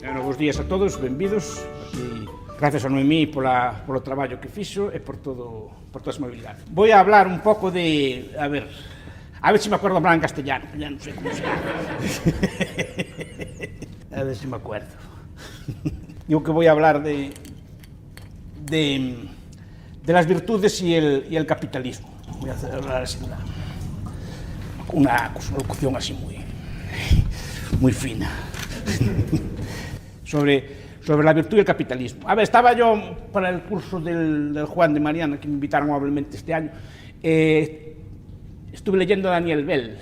Bos días a todos, benvidos. Aquí, gracias a Noemí polo traballo que fixo e por toda a movilidade. Vou a hablar un pouco de... A ver se me acuerdo hablar en castellano, ya non sei como se llama. A ver se me acuerdo. Digo que voy a hablar de las virtudes y el capitalismo. Voy a hablar así una locución así muy fina. sobre la virtud y el capitalismo. A ver, estaba yo para el curso del Juan de Mariana, que me invitaron amablemente este año, estuve leyendo a Daniel Bell,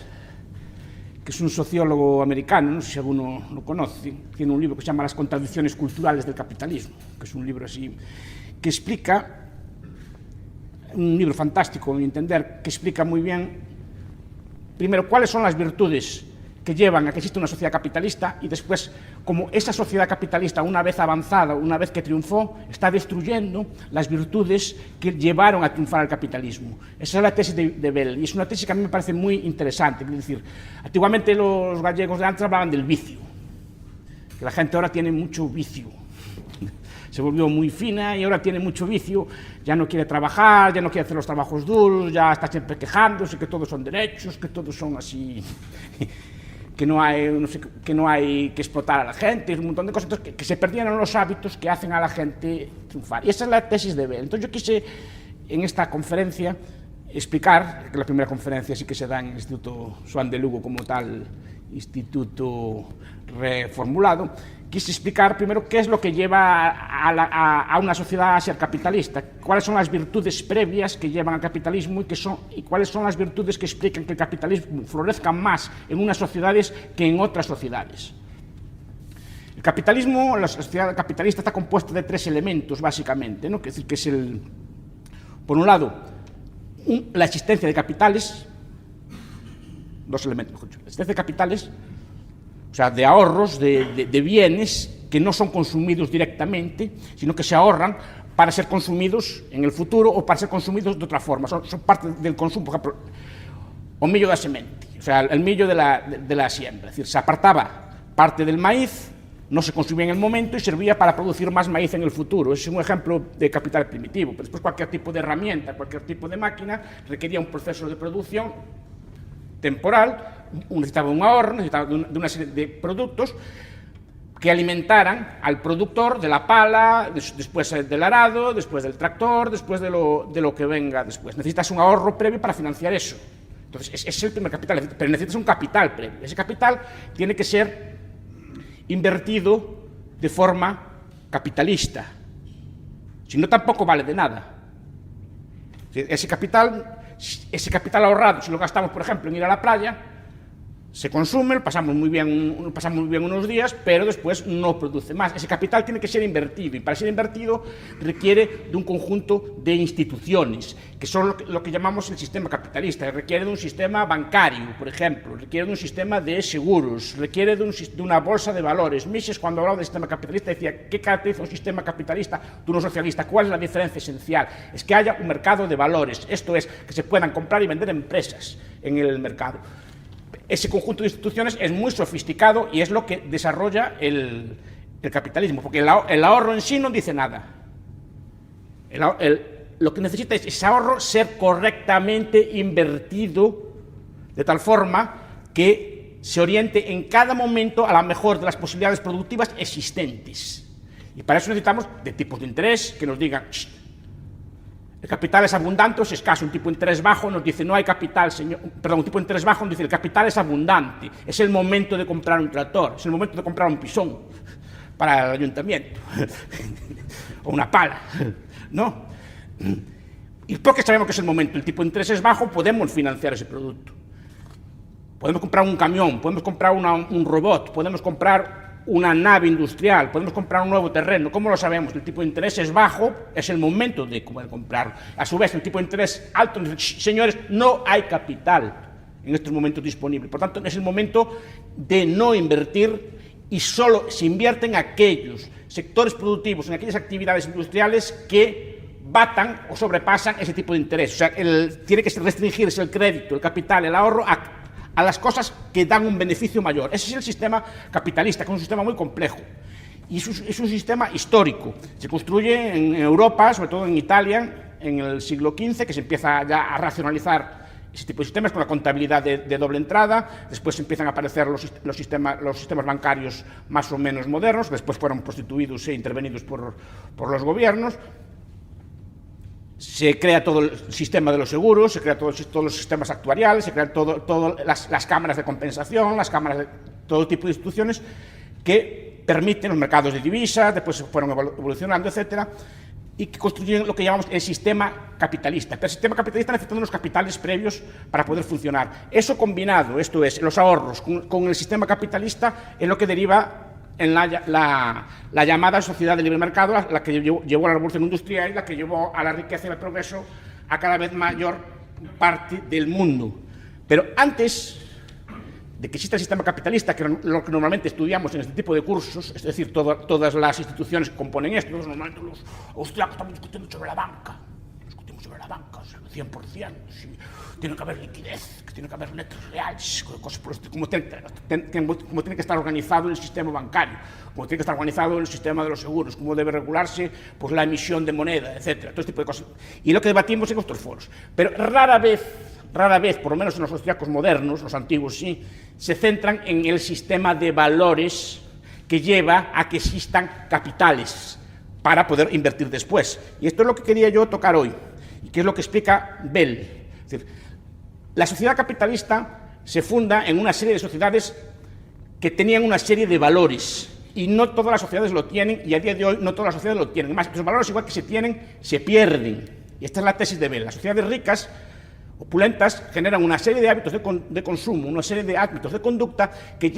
que es un sociólogo americano, no sé si alguno lo conoce, tiene un libro que se llama Las contradicciones culturales del capitalismo, que es un libro así, que explica, un libro fantástico, en mi entender, que explica muy bien, primero, cuáles son las virtudes que llevan a que exista una sociedad capitalista y después, como esa sociedad capitalista, una vez avanzada, una vez que triunfó, está destruyendo las virtudes que llevaron a triunfar al capitalismo. Esa es la tesis de Bell, y es una tesis que a mí me parece muy interesante. Es decir, antiguamente los gallegos de antes hablaban del vicio, que la gente ahora tiene mucho vicio. Se volvió muy fina y ahora tiene mucho vicio, ya no quiere trabajar, ya no quiere hacer los trabajos duros, ya está siempre quejándose que todos son derechos, que todos son así... que no hay que explotar a la gente, un montón de cosas, entonces, que se perdieron los hábitos que hacen a la gente triunfar. Y esa es la tesis de Bell. Entonces yo quise, en esta conferencia, explicar, que la primera conferencia sí que se da en el Instituto Xoán de Lugo como tal, instituto reformulado, quise explicar primero qué es lo que lleva a una sociedad a ser capitalista, cuáles son las virtudes previas que llevan al capitalismo y cuáles son las virtudes que explican que el capitalismo florezca más en unas sociedades que en otras sociedades. El capitalismo, la sociedad capitalista está compuesta de tres elementos, básicamente, ¿no? Es decir, que es por un lado, la existencia de capitales, dos elementos, mejor dicho, la existencia de capitales, o sea, de ahorros, de bienes que no son consumidos directamente, sino que se ahorran para ser consumidos en el futuro o para ser consumidos de otra forma. Son parte del consumo, por ejemplo, o millo da semente, o sea, el millo de la siembra. Es decir, se apartaba parte del maíz, no se consumía en el momento y servía para producir más maíz en el futuro. Es un ejemplo de capital primitivo. Pero después cualquier tipo de herramienta, cualquier tipo de máquina requería un proceso de producción temporal, necesitaba un ahorro, necesitaba de una serie de productos que alimentaran al productor de la pala, después del arado, después del tractor, después de lo que venga después. Necesitas un ahorro previo para financiar eso. Entonces, ese es el primer capital, pero necesitas un capital previo. Ese capital tiene que ser invertido de forma capitalista. Si no, tampoco vale de nada. Ese capital ahorrado, si lo gastamos, por ejemplo, en ir a la playa, se consume, pasamos muy bien unos días, pero después no produce más. Ese capital tiene que ser invertido, y para ser invertido requiere de un conjunto de instituciones, que son lo que llamamos el sistema capitalista. Requiere de un sistema bancario, por ejemplo, requiere de un sistema de seguros, requiere de una bolsa de valores. Mises, cuando hablaba del sistema capitalista, decía, ¿qué caracteriza un sistema capitalista de uno socialista? ¿Cuál es la diferencia esencial? Es que haya un mercado de valores, esto es, que se puedan comprar y vender empresas en el mercado. Ese conjunto de instituciones es muy sofisticado y es lo que desarrolla el capitalismo, porque el ahorro en sí no dice nada. Lo que necesita es ese ahorro ser correctamente invertido de tal forma que se oriente en cada momento a la mejor de las posibilidades productivas existentes. Y para eso necesitamos de tipos de interés que nos digan, el capital es abundante o es escaso. Un tipo de interés bajo nos dice, no hay capital, señor. Perdón, un tipo de interés bajo nos dice, el capital es abundante, es el momento de comprar un tractor, es el momento de comprar un pisón para el ayuntamiento, o una pala, ¿no? ¿Y por qué sabemos que es el momento? El tipo de interés es bajo, podemos financiar ese producto. Podemos comprar un camión, podemos comprar un robot, podemos comprar una nave industrial, podemos comprar un nuevo terreno. ¿Cómo lo sabemos? El tipo de interés es bajo, es el momento de poder comprar. A su vez, el tipo de interés alto, señores, no hay capital en estos momentos disponible. Por tanto, es el momento de no invertir y solo se invierten aquellos sectores productivos, en aquellas actividades industriales que batan o sobrepasan ese tipo de interés. O sea, tiene que restringirse el crédito, el capital, el ahorro a las cosas que dan un beneficio mayor. Ese es el sistema capitalista, que es un sistema muy complejo Y es un sistema histórico. Se construye en Europa, sobre todo en Italia, en el siglo XV, que se empieza ya a racionalizar ese tipo de sistemas con la contabilidad de doble entrada. Después empiezan a aparecer los sistemas bancarios más o menos modernos, después fueron prostituidos e intervenidos por los gobiernos. Se crea todo el sistema de los seguros, se crea todos los sistemas actuariales, se crean las cámaras de compensación, las cámaras de todo tipo de instituciones que permiten los mercados de divisas, después fueron evolucionando, etcétera, y que construyen lo que llamamos el sistema capitalista. Pero el sistema capitalista necesita unos capitales previos para poder funcionar. Eso combinado, esto es, los ahorros con el sistema capitalista, es lo que deriva en la llamada sociedad de libre mercado, la que llevó a la revolución industrial, la que llevó a la riqueza y al progreso a cada vez mayor parte del mundo. Pero antes de que exista el sistema capitalista, que es lo que normalmente estudiamos en este tipo de cursos, es decir, todas las instituciones que componen esto, normalmente los austriacos estamos discutiendo sobre la banca, o sea, el 100%, si tiene que haber liquidez, que tiene que haber letras reales, cosas por esto, como tiene que estar organizado el sistema bancario, como tiene que estar organizado el sistema de los seguros, cómo debe regularse pues, la emisión de moneda, etcétera, todo este tipo de cosas. Y lo que debatimos en estos foros. Pero rara vez, por lo menos en los austriacos modernos, los antiguos sí, se centran en el sistema de valores que lleva a que existan capitales para poder invertir después. Y esto es lo que quería yo tocar hoy, y que es lo que explica Bell. Es decir, la sociedad capitalista se funda en una serie de sociedades que tenían una serie de valores, y no todas las sociedades lo tienen, y a día de hoy no todas las sociedades lo tienen. Además, los valores, igual que se tienen, se pierden. Y esta es la tesis de Bell. Las sociedades ricas, opulentas, generan una serie de hábitos de consumo, una serie de hábitos de conducta que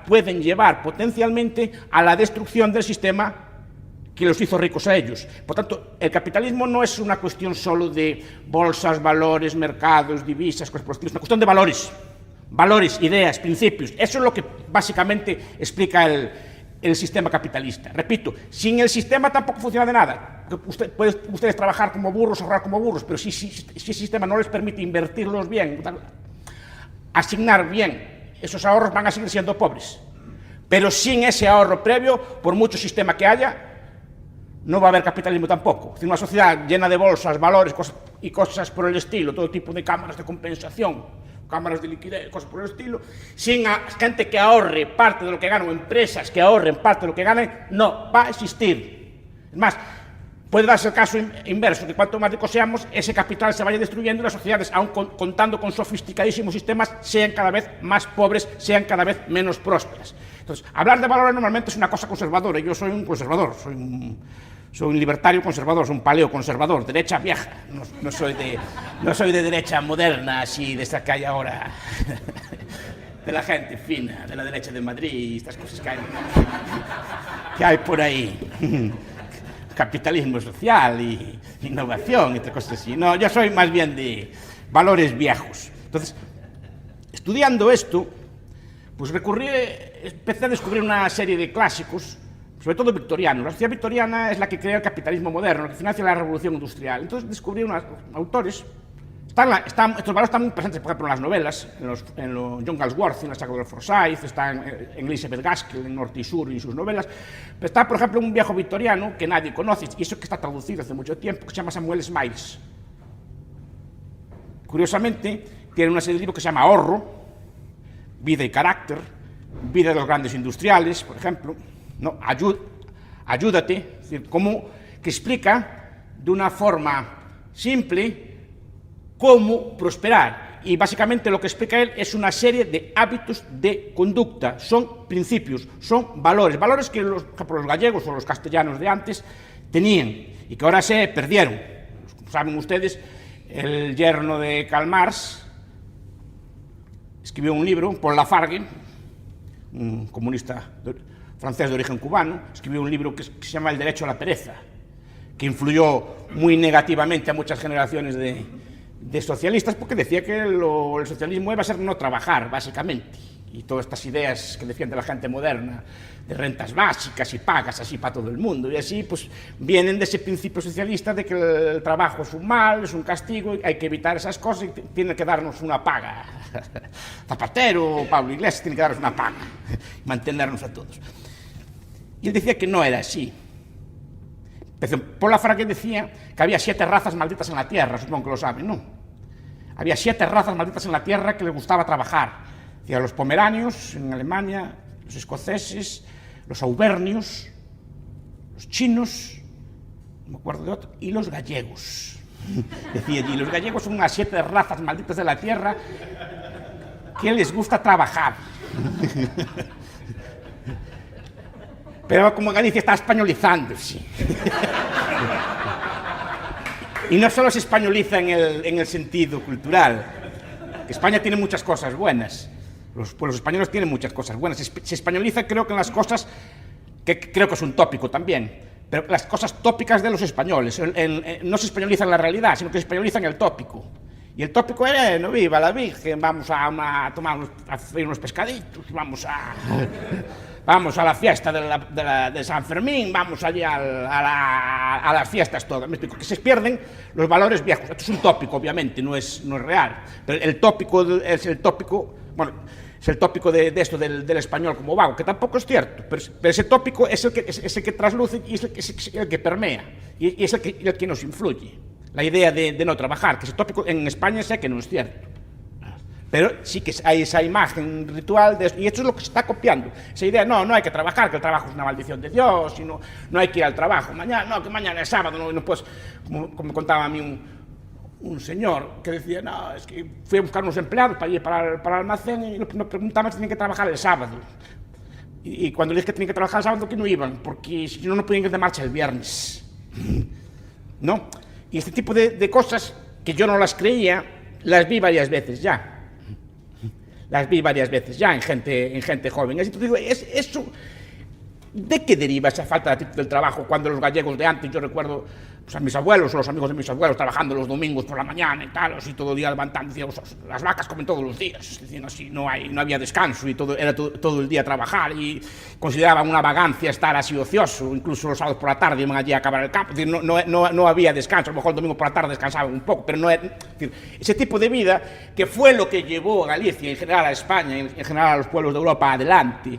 pueden llevar potencialmente a la destrucción del sistema que los hizo ricos a ellos. Por tanto, el capitalismo no es una cuestión solo de bolsas, valores, mercados, divisas, cosas por el estilo, es una cuestión de valores, ideas, principios. Eso es lo que básicamente explica el sistema capitalista. Repito, sin el sistema tampoco funciona de nada. Pueden ustedes trabajar como burros, ahorrar como burros, pero si el sistema no les permite invertirlos bien, asignar bien esos ahorros, van a seguir siendo pobres. Pero sin ese ahorro previo, por mucho sistema que haya, no va a haber capitalismo tampoco. Es decir, una sociedad llena de bolsas, valores y cosas por el estilo, todo tipo de cámaras de compensación, cámaras de liquidez, cosas por el estilo, sin gente que ahorre parte de lo que gana, o empresas que ahorren parte de lo que ganen, no va a existir. Es más, puede darse el caso inverso, que cuanto más ricos seamos, ese capital se vaya destruyendo y las sociedades, aun contando con sofisticadísimos sistemas, sean cada vez más pobres, sean cada vez menos prósperas. Entonces, hablar de valores normalmente es una cosa conservadora. Yo soy un conservador, soy un libertario conservador, soy un paleo conservador, derecha vieja, no soy de derecha moderna, así de esta que hay ahora, de la gente fina, de la derecha de Madrid y estas cosas que hay por ahí. Capitalismo social y innovación, entre cosas así. No, yo soy más bien de valores viejos. Entonces, estudiando esto, pues empecé a descubrir una serie de clásicos, sobre todo victorianos. La sociedad victoriana es la que crea el capitalismo moderno, la que financia la revolución industrial. Entonces descubrí unos autores. Estos valores están muy presentes, por ejemplo, en las novelas, en John Galsworthy, en la saga de Forsyth, está en Elizabeth Gaskell, en Norte y Sur y sus novelas. Pero está, por ejemplo, un viejo victoriano que nadie conoce, y eso que está traducido hace mucho tiempo, que se llama Samuel Smiles. Curiosamente, tiene una serie de libros que se llama Ahorro, Vida y Carácter, Vida de los Grandes Industriales, por ejemplo, ¿no? Ayúdate, es decir, que explica de una forma simple cómo prosperar. Y básicamente lo que explica él es una serie de hábitos de conducta, son principios, son valores que los gallegos o los castellanos de antes tenían y que ahora se perdieron. Como saben ustedes, el yerno de Karl Marx escribió un libro, Paul Lafargue, un comunista francés de origen cubano, escribió un libro que se llama El derecho a la pereza, que influyó muy negativamente a muchas generaciones de socialistas, porque decía que el socialismo iba a ser no trabajar, básicamente, y todas estas ideas que defiende la gente moderna, de rentas básicas y pagas así para todo el mundo, y así pues vienen de ese principio socialista de que el trabajo es un mal, es un castigo, y hay que evitar esas cosas y tiene que darnos una paga. Zapatero, Pablo Iglesias, tiene que darnos una paga, mantenernos a todos. Y él decía que no era así. Paul Lafargue decía que había 7 razas malditas en la Tierra, supongo que lo saben, ¿no? Había 7 razas malditas en la Tierra que les gustaba trabajar. Decía los pomeranios en Alemania, los escoceses, los auvernios, los chinos, no me acuerdo de otro, y los gallegos. Decía allí, los gallegos son unas 7 razas malditas de la Tierra que les gusta trabajar. Pero como Galicia está españolizándose. Y no solo se españoliza en el sentido cultural. España tiene muchas cosas buenas. Los pueblos españoles tienen muchas cosas buenas. Se españoliza, creo que en las cosas, que creo que es un tópico también, pero las cosas tópicas de los españoles. No se españoliza en la realidad, sino que se españoliza en el tópico. Y el tópico era, no, viva la Virgen, vamos a tomar unos pescaditos, vamos a la fiesta de San Fermín, vamos allí a las fiestas todas. Me explico, que se pierden los valores viejos. Esto es un tópico, obviamente, no es real. Pero el tópico es el tópico, bueno, es el tópico de esto del español como vago, que tampoco es cierto, pero ese tópico es el que trasluce y es el que permea, y es el que nos influye. La idea de no trabajar, que ese tópico en España sé que no es cierto. Pero sí que hay esa imagen ritual, y esto es lo que se está copiando. Esa idea, no hay que trabajar, que el trabajo es una maldición de Dios, y no hay que ir al trabajo. Mañana, que mañana es sábado, no puedes, como me contaba a mí un señor que decía, no, es que fui a buscar unos empleados para ir para el almacén y nos preguntaban si tenían que trabajar el sábado. Y cuando les dije que tenían que trabajar el sábado, que no iban, porque si no podían ir de marcha el viernes. ¿No? Y este tipo de cosas, que yo no las creía, las vi varias veces ya. Las vi varias veces ya en gente joven. Así te digo, eso, ¿de qué deriva esa falta de actitud del trabajo cuando los gallegos de antes, yo recuerdo pues, a mis abuelos o los amigos de mis abuelos trabajando los domingos por la mañana y tal, así todo el día levantando, decían, las vacas comen todos los días, decían así, no había descanso y era todo el día trabajar, y consideraban una vagancia estar así ocioso, incluso los sábados por la tarde iban allí a acabar el campo, es decir, no había descanso, a lo mejor el domingo por la tarde descansaban un poco, pero es decir, ese tipo de vida que fue lo que llevó a Galicia, en general a España, en general a los pueblos de Europa adelante,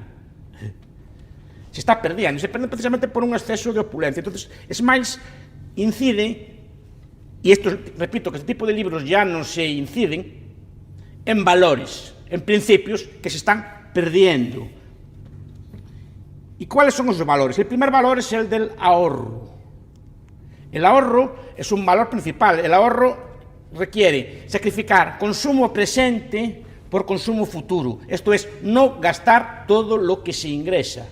se está perdiendo, y se pierde precisamente por un exceso de opulencia. Entonces, es máis, incide, y esto, repito, que este tipo de libros ya no se inciden en valores, en principios que se están perdiendo. ¿Y cuáles son esos valores? El primer valor es el del ahorro. El ahorro es un valor principal. El ahorro requiere sacrificar consumo presente por consumo futuro. Esto es, no gastar todo lo que se ingresa,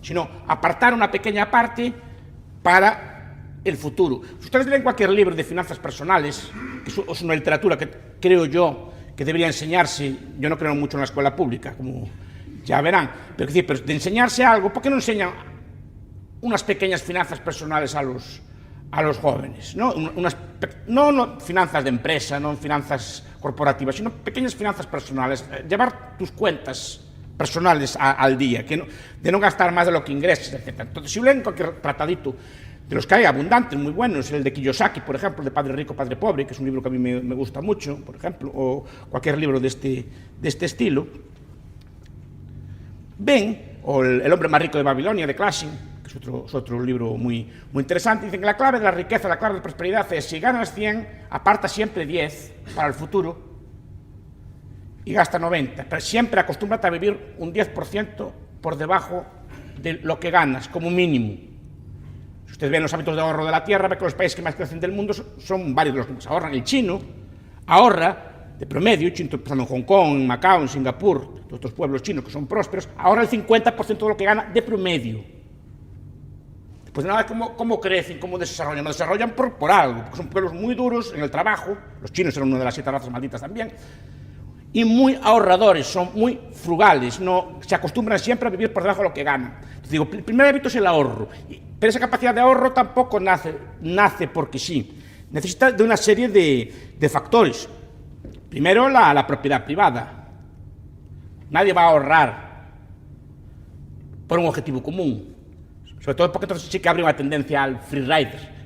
sino apartar una pequeña parte para el futuro. Si ustedes leen cualquier libro de finanzas personales, que es una literatura que creo yo que debería enseñarse, yo no creo mucho en la escuela pública, como ya verán, pero de enseñarse algo, ¿por qué no enseñan unas pequeñas finanzas personales a los jóvenes? ¿No? No finanzas de empresa, no finanzas corporativas, sino pequeñas finanzas personales. Llevar tus cuentas personales al día, de no gastar más de lo que ingresas, etc. Entonces, si leen cualquier tratadito de los que hay abundantes, muy buenos, el de Kiyosaki, por ejemplo, de Padre Rico, Padre Pobre, que es un libro que a mí me gusta mucho, por ejemplo, o cualquier libro de este estilo, ven, o el hombre más rico de Babilonia, de Clashing, que es otro libro muy interesante, dicen que la clave de la riqueza, la clave de la prosperidad es, si ganas 100, aparta siempre 10 para el futuro, y gasta 90, pero siempre acostúmbrate a vivir un 10% por debajo de lo que ganas, como mínimo. Si ustedes ven los hábitos de ahorro de la Tierra, ve que los países que más crecen del mundo son varios de los que más ahorran. El chino ahorra, de promedio, empezando en Hong Kong, en Macao, en Singapur, todos estos pueblos chinos que son prósperos, ahorra el 50% de lo que gana de promedio. Pues nada, ¿cómo crecen? ¿Cómo desarrollan? No desarrollan por algo, porque son pueblos muy duros en el trabajo, los chinos eran una de las 7 razas malditas también, y muy ahorradores, son muy frugales, se acostumbran siempre a vivir por debajo de lo que ganan. Entonces, digo, el primer hábito es el ahorro, pero esa capacidad de ahorro tampoco nace porque sí, necesita de una serie de factores. Primero, la propiedad privada. Nadie va a ahorrar por un objetivo común, sobre todo porque entonces sí que habría una tendencia al free rider,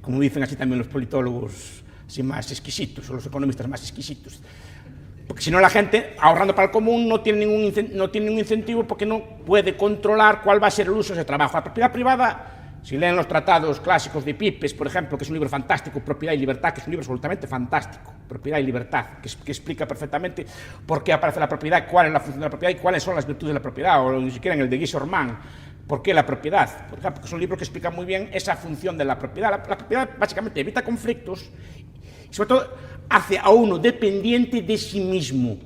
como dicen así también los politólogos así más exquisitos, o los economistas más exquisitos. Porque si no, la gente, ahorrando para el común, no tiene ningún incentivo porque no puede controlar cuál va a ser el uso de ese trabajo. La propiedad privada, si leen los tratados clásicos de Pipes, por ejemplo, que es un libro fantástico, Propiedad y Libertad, que es un libro absolutamente fantástico, Propiedad y Libertad, que explica perfectamente por qué aparece la propiedad, cuál es la función de la propiedad y cuáles son las virtudes de la propiedad, o ni siquiera en el de Guy Sorman, por qué la propiedad, por ejemplo, que es un libro que explica muy bien esa función de la propiedad. La propiedad básicamente evita conflictos y sobre todo hace a uno dependiente de sí mismo.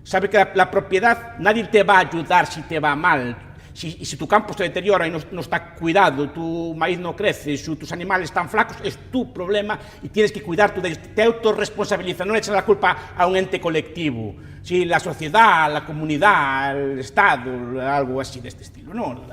Sabe que la propiedad, nadie te va a ayudar si te va mal. Si tu campo se deteriora y no está cuidado, tu maíz no crece, tus animales están flacos, es tu problema y tienes que cuidar de ellos. Te autorresponsabilizas, no le echas la culpa a un ente colectivo. Si la sociedad, la comunidad, el Estado, algo así de este estilo, no,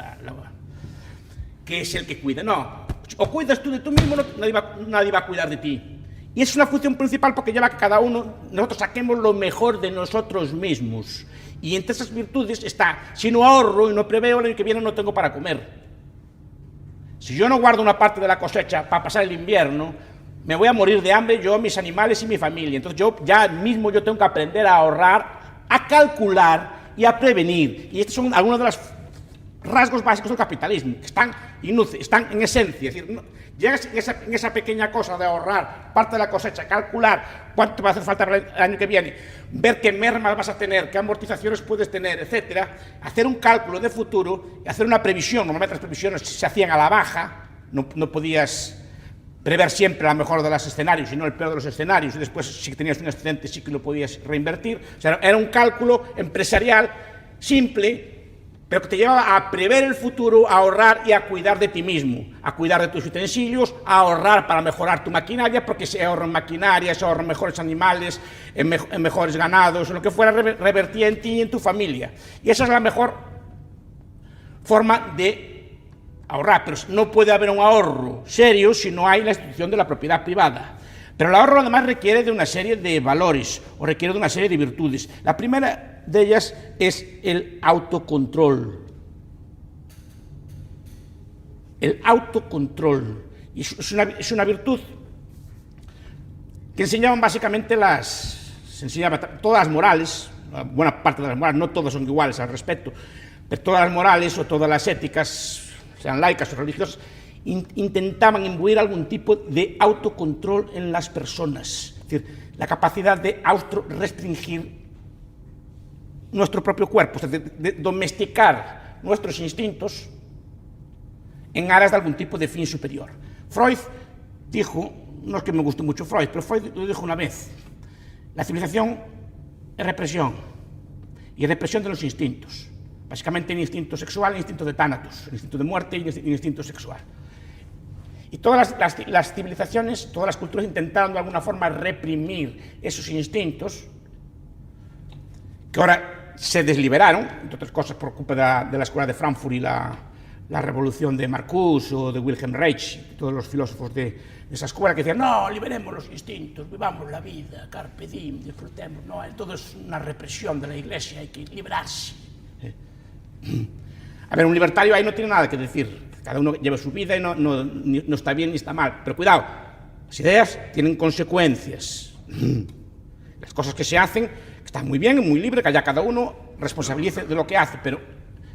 que es el que cuida, no. O cuidas tú de tú mismo, nadie va a cuidar de ti. Y es una función principal porque lleva a que cada uno, nosotros saquemos lo mejor de nosotros mismos. Y entre esas virtudes está, si no ahorro y no preveo, el año que viene no tengo para comer. Si yo no guardo una parte de la cosecha para pasar el invierno, me voy a morir de hambre yo, mis animales y mi familia. Entonces yo tengo que aprender a ahorrar, a calcular y a prevenir. Y estos son algunos de los rasgos básicos del capitalismo, que están en esencia. Es decir, llegas en esa pequeña cosa de ahorrar parte de la cosecha, calcular cuánto te va a hacer falta para el año que viene, ver qué mermas vas a tener, qué amortizaciones puedes tener, etcétera, hacer un cálculo de futuro y hacer una previsión. Normalmente las previsiones se hacían a la baja, no podías prever siempre la mejor de los escenarios, sino el peor de los escenarios, y después si tenías un excedente sí que lo podías reinvertir. O sea, era un cálculo empresarial simple, pero que te llevaba a prever el futuro, a ahorrar y a cuidar de ti mismo, a cuidar de tus utensilios, a ahorrar para mejorar tu maquinaria, porque se ahorra en maquinaria, se ahorran mejores animales, en mejores ganados, en lo que fuera, revertía en ti y en tu familia. Y esa es la mejor forma de ahorrar, pero no puede haber un ahorro serio si no hay la institución de la propiedad privada. Pero el ahorro además requiere de una serie de valores o requiere de una serie de virtudes. La primera de ellas es el autocontrol. El autocontrol. Y es una virtud que enseñaban básicamente todas las morales, buena parte de las morales, no todas son iguales al respecto, pero todas las morales o todas las éticas, sean laicas o religiosas, intentaban imbuir algún tipo de autocontrol en las personas, es decir, la capacidad de autorrestringir nuestro propio cuerpo, es decir, de domesticar nuestros instintos en aras de algún tipo de fin superior. Freud dijo, no es que me guste mucho Freud, pero Freud lo dijo una vez, la civilización es represión, y represión de los instintos, básicamente el instinto sexual, el instinto de tánatos, el instinto de muerte y el instinto sexual. Y todas las civilizaciones, todas las culturas intentaron de alguna forma reprimir esos instintos, que ahora se desliberaron, entre otras cosas por culpa de la escuela de Frankfurt y la revolución de Marcuse o de Wilhelm Reich, todos los filósofos de esa escuela que decían, no, liberemos los instintos, vivamos la vida, carpe diem, disfrutemos, no, todo es una represión de la Iglesia, hay que liberarse. A ver, un libertario ahí no tiene nada que decir. Cada uno lleva su vida y no está bien ni está mal. Pero cuidado, las ideas tienen consecuencias. Las cosas que se hacen están muy bien, muy libre, que haya cada uno responsabilice de lo que hace, pero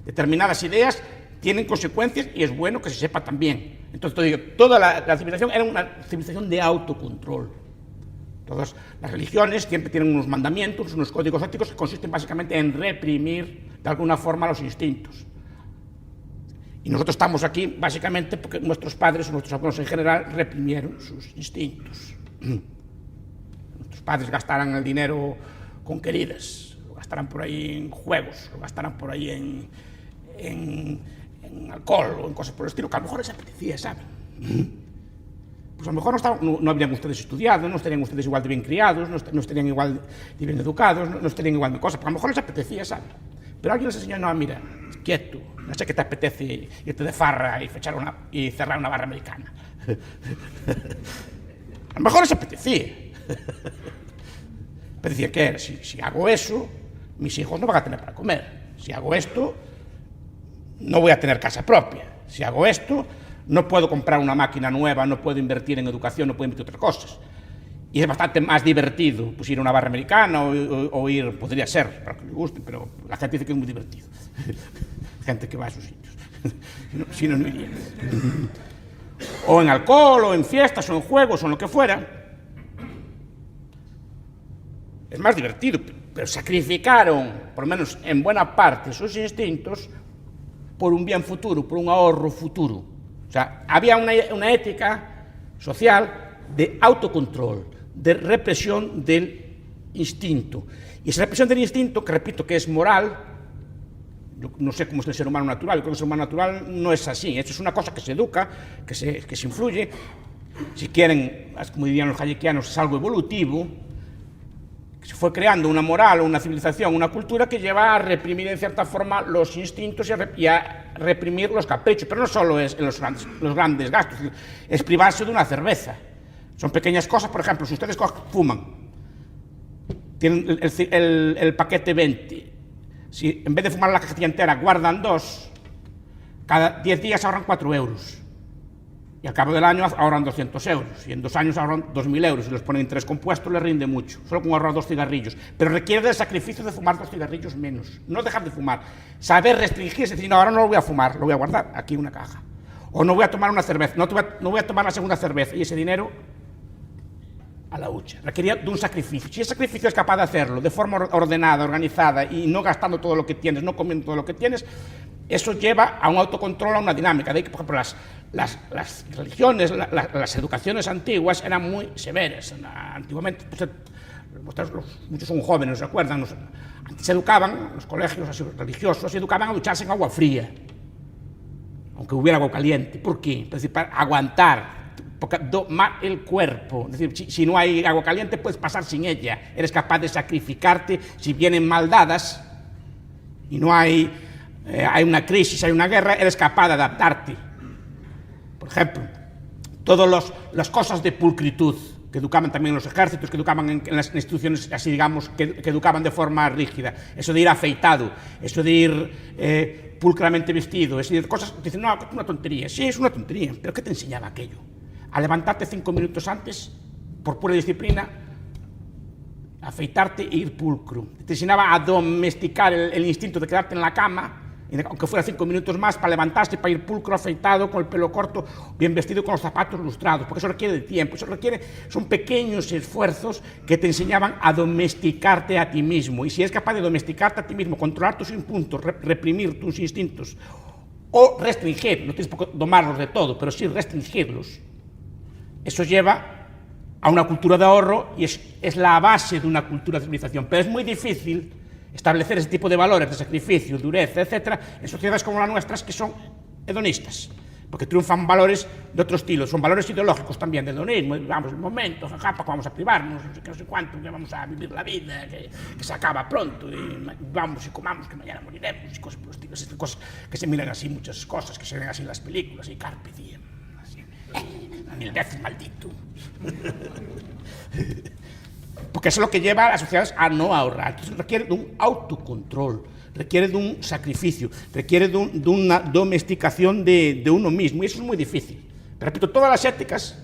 determinadas ideas tienen consecuencias y es bueno que se sepa también. Entonces, te digo, toda la civilización era una civilización de autocontrol. Todas las religiones siempre tienen unos mandamientos, unos códigos éticos que consisten básicamente en reprimir de alguna forma los instintos. Y nosotros estamos aquí básicamente porque nuestros padres o nuestros abuelos en general reprimieron sus instintos. Nuestros padres gastaran el dinero con queridas, lo gastarán por ahí en juegos, lo gastarán por ahí en alcohol o en cosas por el estilo, que a lo mejor les apetecía, ¿saben? Pues a lo mejor no habrían ustedes estudiado, no estarían ustedes igual de bien criados, no estarían igual de bien educados, no estarían igual de cosas, porque a lo mejor les apetecía, ¿saben? Pero alguien les enseñó, no, mira, quieto, no sé qué te apetece irte de farra y cerrar una barra americana. A lo mejor les apetecía. Pero decía, ¿qué? Si hago eso, mis hijos no van a tener para comer. Si hago esto, no voy a tener casa propia. Si hago esto, no puedo comprar una máquina nueva, no puedo invertir en educación, no puedo invertir en otras cosas. Y es bastante más divertido pues, ir a una barra americana o ir, podría ser, para que le guste, pero la gente dice que es muy divertido. Gente que va a esos sitios. Si no, no iría. O en alcohol, o en fiestas, o en juegos, o en lo que fuera. Es más divertido, pero sacrificaron, por lo menos en buena parte, sus instintos por un bien futuro, por un ahorro futuro. O sea, había una ética social de autocontrol, de represión del instinto. Y esa represión del instinto, que repito que es moral, yo no sé cómo es el ser humano natural, yo creo que el ser humano natural no es así, esto es una cosa que se educa, que se influye, si quieren, como dirían los hayekianos, es algo evolutivo, que se fue creando una moral, una civilización, una cultura que lleva a reprimir en cierta forma los instintos y a reprimir los caprichos, pero no solo es en los grandes gastos, es privarse de una cerveza. Son pequeñas cosas, por ejemplo, si ustedes fuman, tienen el paquete 20, si en vez de fumar la cajetilla entera guardan 2, cada 10 días ahorran 4 euros. Y al cabo del año ahorran 200 euros. Y en 2 años ahorran 2.000 euros. Y los ponen en 3 compuestos, les rinde mucho. Solo con ahorrar 2 cigarrillos. Pero requiere del sacrificio de fumar 2 cigarrillos menos. No dejar de fumar. Saber restringirse, decir, no, ahora no lo voy a fumar, lo voy a guardar aquí en una caja. O no voy a tomar una cerveza, no voy a tomar la segunda cerveza. Y ese dinero a la hucha. Requería de un sacrificio. Si ese sacrificio es capaz de hacerlo de forma ordenada, organizada y no gastando todo lo que tienes, no comiendo todo lo que tienes, eso lleva a un autocontrol, a una dinámica. De ahí que, por ejemplo, las religiones, las educaciones antiguas eran muy severas. Antiguamente, pues, muchos son jóvenes, ¿se acuerdan? Antes se educaban, los colegios así, religiosos, se educaban a ducharse en agua fría, aunque hubiera agua caliente. ¿Por qué? Es decir, para aguantar, porque domar el cuerpo. Es decir, si no hay agua caliente, puedes pasar sin ella. Eres capaz de sacrificarte si vienen mal dadas y no hay una crisis, hay una guerra, eres capaz de adaptarte. Por ejemplo, todas las cosas de pulcritud que educaban también en los ejércitos, que educaban en las instituciones así, digamos, que educaban de forma rígida. Eso de ir afeitado, eso de ir pulcramente vestido, es decir, cosas que dicen, no, es una tontería. Sí, es una tontería, pero ¿qué te enseñaba aquello? A levantarte 5 minutos antes, por pura disciplina, afeitarte e ir pulcro. Te enseñaba a domesticar el instinto de quedarte en la cama, aunque fuera 5 minutos más, para levantarse, para ir pulcro, afeitado, con el pelo corto, bien vestido, con los zapatos lustrados, porque eso requiere de tiempo, son pequeños esfuerzos que te enseñaban a domesticarte a ti mismo. Y si eres capaz de domesticarte a ti mismo, controlar tus impulsos, reprimir tus instintos, o restringir, no tienes por qué domarlos de todo, pero sí restringirlos, eso lleva a una cultura de ahorro y es la base de una cultura de civilización. Pero es muy difícil establecer ese tipo de valores de sacrificio, dureza, etcétera, en sociedades como las nuestras que son hedonistas, porque triunfan valores de otro estilo, son valores ideológicos también de hedonismo, vamos, el momento, jaja, vamos a privarnos, no sé cuánto, que vamos a vivir la vida, que se acaba pronto, y vamos y comamos, que mañana moriremos, y cosas por el estilo, esas cosas que se miran así, muchas cosas que se ven así en las películas, y carpe diem, así, 1000 veces maldito. Porque eso es lo que lleva a las sociedades a no ahorrar. Entonces requiere de un autocontrol, requiere de un sacrificio, requiere de una domesticación de uno mismo, y eso es muy difícil. Pero repito, todas las éticas,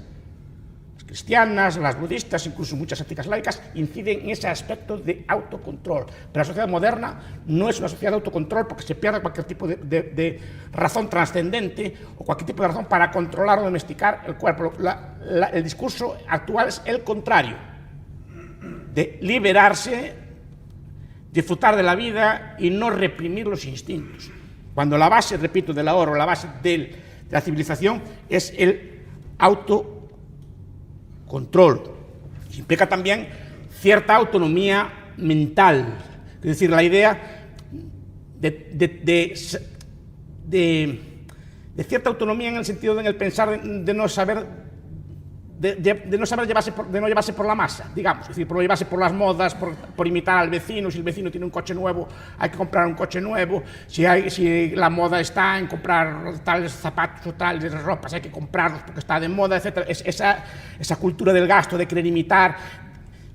las cristianas, las budistas, incluso muchas éticas laicas, inciden en ese aspecto de autocontrol. Pero la sociedad moderna no es una sociedad de autocontrol porque se pierde cualquier tipo de razón trascendente o cualquier tipo de razón para controlar o domesticar el cuerpo. El discurso actual es el contrario, de liberarse, disfrutar de la vida y no reprimir los instintos. Cuando la base, repito, del ahorro, la base de la civilización es el autocontrol. Implica también cierta autonomía mental, es decir, la idea de cierta autonomía en el sentido de en el pensar de no saber de no llevarse por la masa, digamos, es decir, por no llevarse por las modas, por imitar al vecino. Si el vecino tiene un coche nuevo, hay que comprar un coche nuevo. Si la moda está en comprar tales zapatos o tales ropas, hay que comprarlos porque está de moda, etc. Esa cultura del gasto, de querer imitar,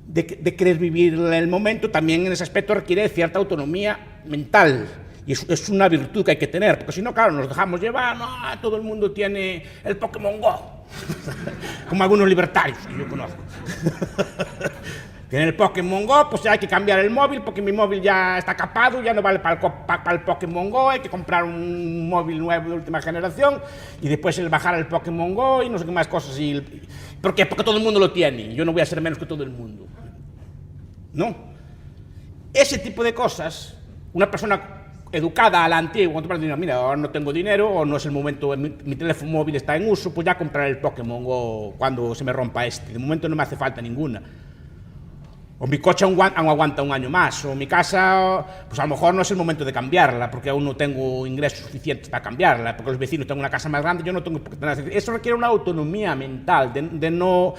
de querer vivir el momento, también en ese aspecto requiere cierta autonomía mental. Y es una virtud que hay que tener, porque si no, claro, nos dejamos llevar, no, todo el mundo tiene el Pokémon Go. como algunos libertarios que yo conozco. Que en el Pokémon Go pues hay que cambiar el móvil porque mi móvil ya está capado, ya no vale para el Pokémon Go, hay que comprar un móvil nuevo de última generación y después el bajar el Pokémon Go y no sé qué más cosas. ¿Por qué? Porque todo el mundo lo tiene, yo no voy a ser menos que todo el mundo. No. Ese tipo de cosas, una persona educada a la antigua, cuando te dice, mira, ahora no tengo dinero o no es el momento, mi teléfono móvil está en uso, pues ya compraré el Pokémon Go cuando se me rompa este. De momento no me hace falta ninguna. O mi coche aún aguanta un año más, o mi casa, pues a lo mejor no es el momento de cambiarla, porque aún no tengo ingresos suficientes para cambiarla, porque los vecinos tienen una casa más grande, yo no tengo por qué tener. Eso requiere una autonomía mental, de no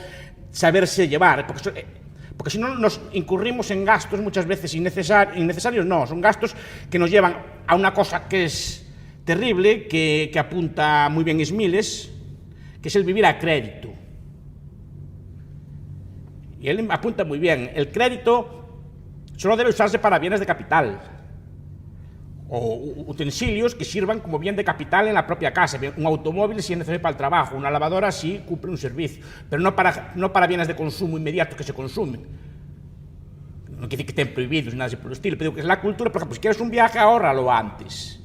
saberse llevar, porque si no nos incurrimos en gastos muchas veces innecesarios, no, son gastos que nos llevan a una cosa que es terrible, que apunta muy bien Smiles, que es el vivir a crédito. Y él apunta muy bien, el crédito solo debe usarse para bienes de capital o utensilios que sirvan como bien de capital en la propia casa. Un automóvil si es necesario para el trabajo, una lavadora sí cumple un servicio, pero no para bienes de consumo inmediato que se consumen. No quiere decir que estén prohibidos ni nada así por el estilo, pero que es la cultura. Por ejemplo, si quieres un viaje, ahórralo antes.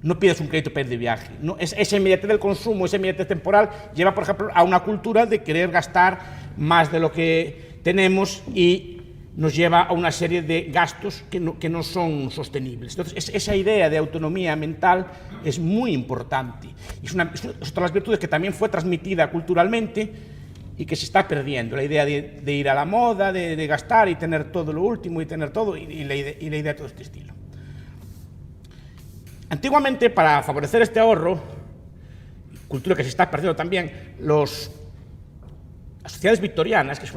No pides un crédito para ir de viaje. No, esa inmediatez del consumo, esa inmediatez temporal, lleva, por ejemplo, a una cultura de querer gastar más de lo que tenemos y nos lleva a una serie de gastos que no son sostenibles. Entonces, esa idea de autonomía mental es muy importante. Es una de las virtudes que también fue transmitida culturalmente y que se está perdiendo. La idea de ir a la moda, de gastar y tener todo lo último y tener todo, y la idea de todo este estilo. Antiguamente, para favorecer este ahorro, cultura que se está perdiendo también, las sociedades victorianas, que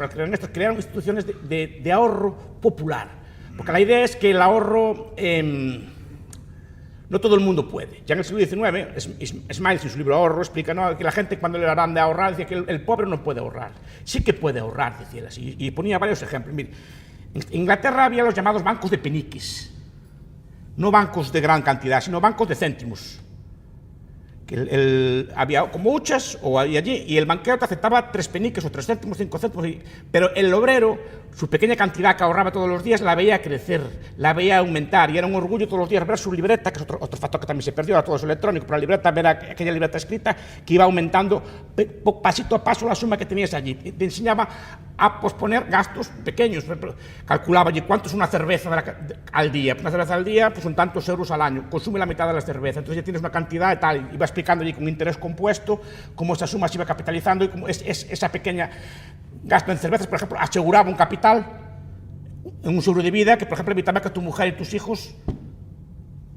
crearon instituciones de ahorro popular. Porque la idea es que el ahorro no todo el mundo puede. Ya en el siglo XIX, Smiles en su libro Ahorro explica, ¿no?, que la gente cuando le harán de ahorrar, decía que el pobre no puede ahorrar. Sí que puede ahorrar, decía él así, y ponía varios ejemplos. Mire, en Inglaterra había los llamados bancos de peniques. No bancos de gran cantidad, sino bancos de céntimos. Había como huchas o había allí, y el banquero te aceptaba 3 peniques o 3 céntimos, 5 céntimos, pero el obrero, su pequeña cantidad que ahorraba todos los días, la veía crecer, la veía aumentar, y era un orgullo todos los días ver su libreta, que es otro factor que también se perdió, ahora todo es electrónico, pero la libreta, ver aquella libreta escrita que iba aumentando pasito a paso la suma que tenías allí. Te enseñaba a posponer gastos pequeños. Calculaba allí cuánto es una cerveza al día. Una cerveza al día, pues son tantos euros al año. Consume la mitad de la cerveza. Entonces ya tienes una cantidad de tal. Iba explicando allí con interés compuesto cómo esa suma se iba capitalizando y cómo esa pequeña gasto en cervezas, por ejemplo, aseguraba un capital en un seguro de vida que, por ejemplo, evitaba que tu mujer y tus hijos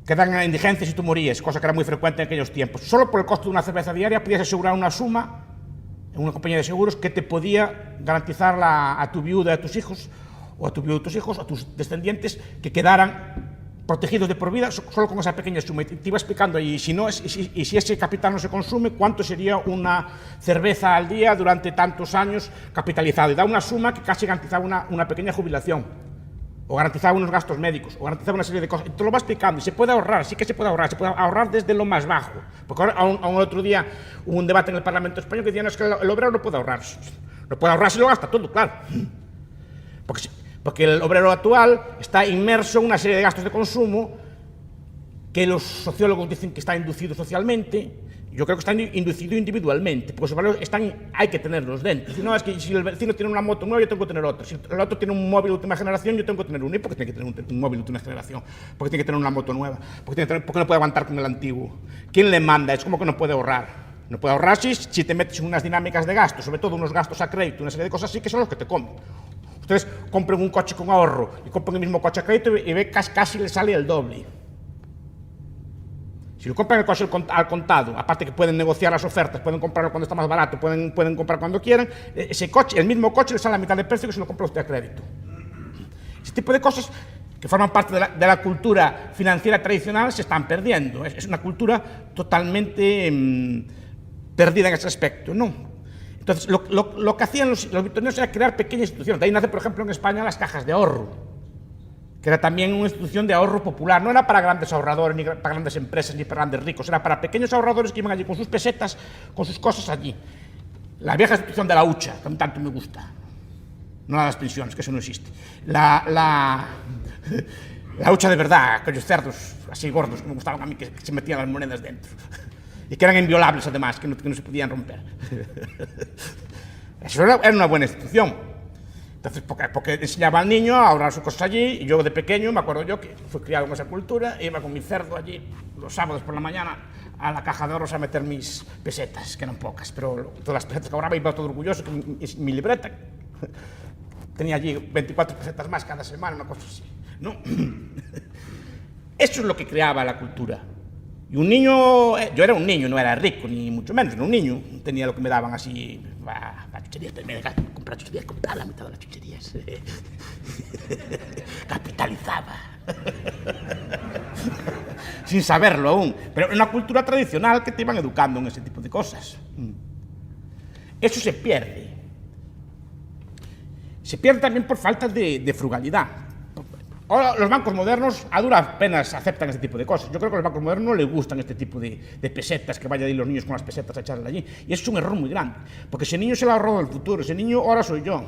quedaran en indigencia si tú morías, cosa que era muy frecuente en aquellos tiempos. Solo por el costo de una cerveza diaria podías asegurar una suma en una compañía de seguros que te podía garantizar a tu viuda, a tus hijos, o a tu viuda, a tus hijos, a tus descendientes, que quedaran protegidos de por vida solo con esa pequeña suma. Y te iba explicando, y si ese capital no se consume, cuánto sería una cerveza al día durante tantos años capitalizado. Y da una suma que casi garantizaba una pequeña jubilación, o garantizaba unos gastos médicos, o garantizaba una serie de cosas. Y te lo va explicando, y se puede ahorrar, sí que se puede ahorrar desde lo más bajo. Porque ahora, aún el otro día hubo un debate en el Parlamento Español que decían, no, es que el obrero no puede ahorrar. No puede ahorrar si lo gasta todo, claro. Porque el obrero actual está inmerso en una serie de gastos de consumo que los sociólogos dicen que está inducido socialmente. Yo creo que está inducido individualmente, porque los valores hay que tenerlos dentro. No, es que si el vecino tiene una moto nueva, yo tengo que tener otra. Si el otro tiene un móvil de última generación, yo tengo que tener uno. ¿Y por qué tiene que tener un móvil de última generación? ¿Por qué tiene que tener una moto nueva? ¿Por qué no puede aguantar con el antiguo? ¿Quién le manda? Es como que no puede ahorrar. No puede ahorrar si te metes en unas dinámicas de gasto, sobre todo unos gastos a crédito, una serie de cosas así que son los que te comen. Ustedes compren un coche con ahorro y compren el mismo coche a crédito y ve casi le sale el doble. Si lo compran el coche al contado, aparte que pueden negociar las ofertas, pueden comprarlo cuando está más barato, pueden comprar cuando quieran, ese coche, el mismo coche le sale a la mitad de precio que si lo compra usted a crédito. Ese tipo de cosas que forman parte de la cultura financiera tradicional se están perdiendo. Es una cultura totalmente perdida en ese aspecto, ¿no? Entonces, lo que hacían los victorianos era crear pequeñas instituciones. De ahí nace, por ejemplo, en España las cajas de ahorro, que era también una institución de ahorro popular. No era para grandes ahorradores, ni para grandes empresas, ni para grandes ricos. Era para pequeños ahorradores que iban allí con sus pesetas, con sus cosas allí. La vieja institución de la hucha, que tanto me gusta. No la de las pensiones, que eso no existe. La hucha de verdad, aquellos cerdos así gordos que me gustaban a mí, que se metían las monedas dentro. Y que eran inviolables, además, que no se podían romper. Eso era una buena institución. Entonces, porque enseñaba al niño a ahorrar sus cosas allí, y yo de pequeño, me acuerdo yo que fui criado con esa cultura, iba con mi cerdo allí los sábados por la mañana a la caja de ahorros a meter mis pesetas, que eran pocas, pero todas las pesetas que ahorraba iba todo orgulloso con mi libreta. Tenía allí 24 pesetas más cada semana, una cosa así. ¿No? Eso es lo que creaba la cultura. Y un niño, yo era un niño, no era rico, ni mucho menos, era un niño, tenía lo que me daban así, chucherías, me dejaban comprar chucherías, comprar la mitad de las chucherías. Capitalizaba. Sin saberlo aún, pero en una cultura tradicional que te iban educando en ese tipo de cosas. Eso se pierde. Se pierde también por falta de frugalidad. Ahora los bancos modernos a duras penas aceptan este tipo de cosas. Yo creo que a los bancos modernos no les gustan este tipo de pesetas, que vayan a ir los niños con las pesetas a echarlas allí. Y eso es un error muy grande, porque ese niño se lo ha ahorrado del futuro, ese niño ahora soy yo.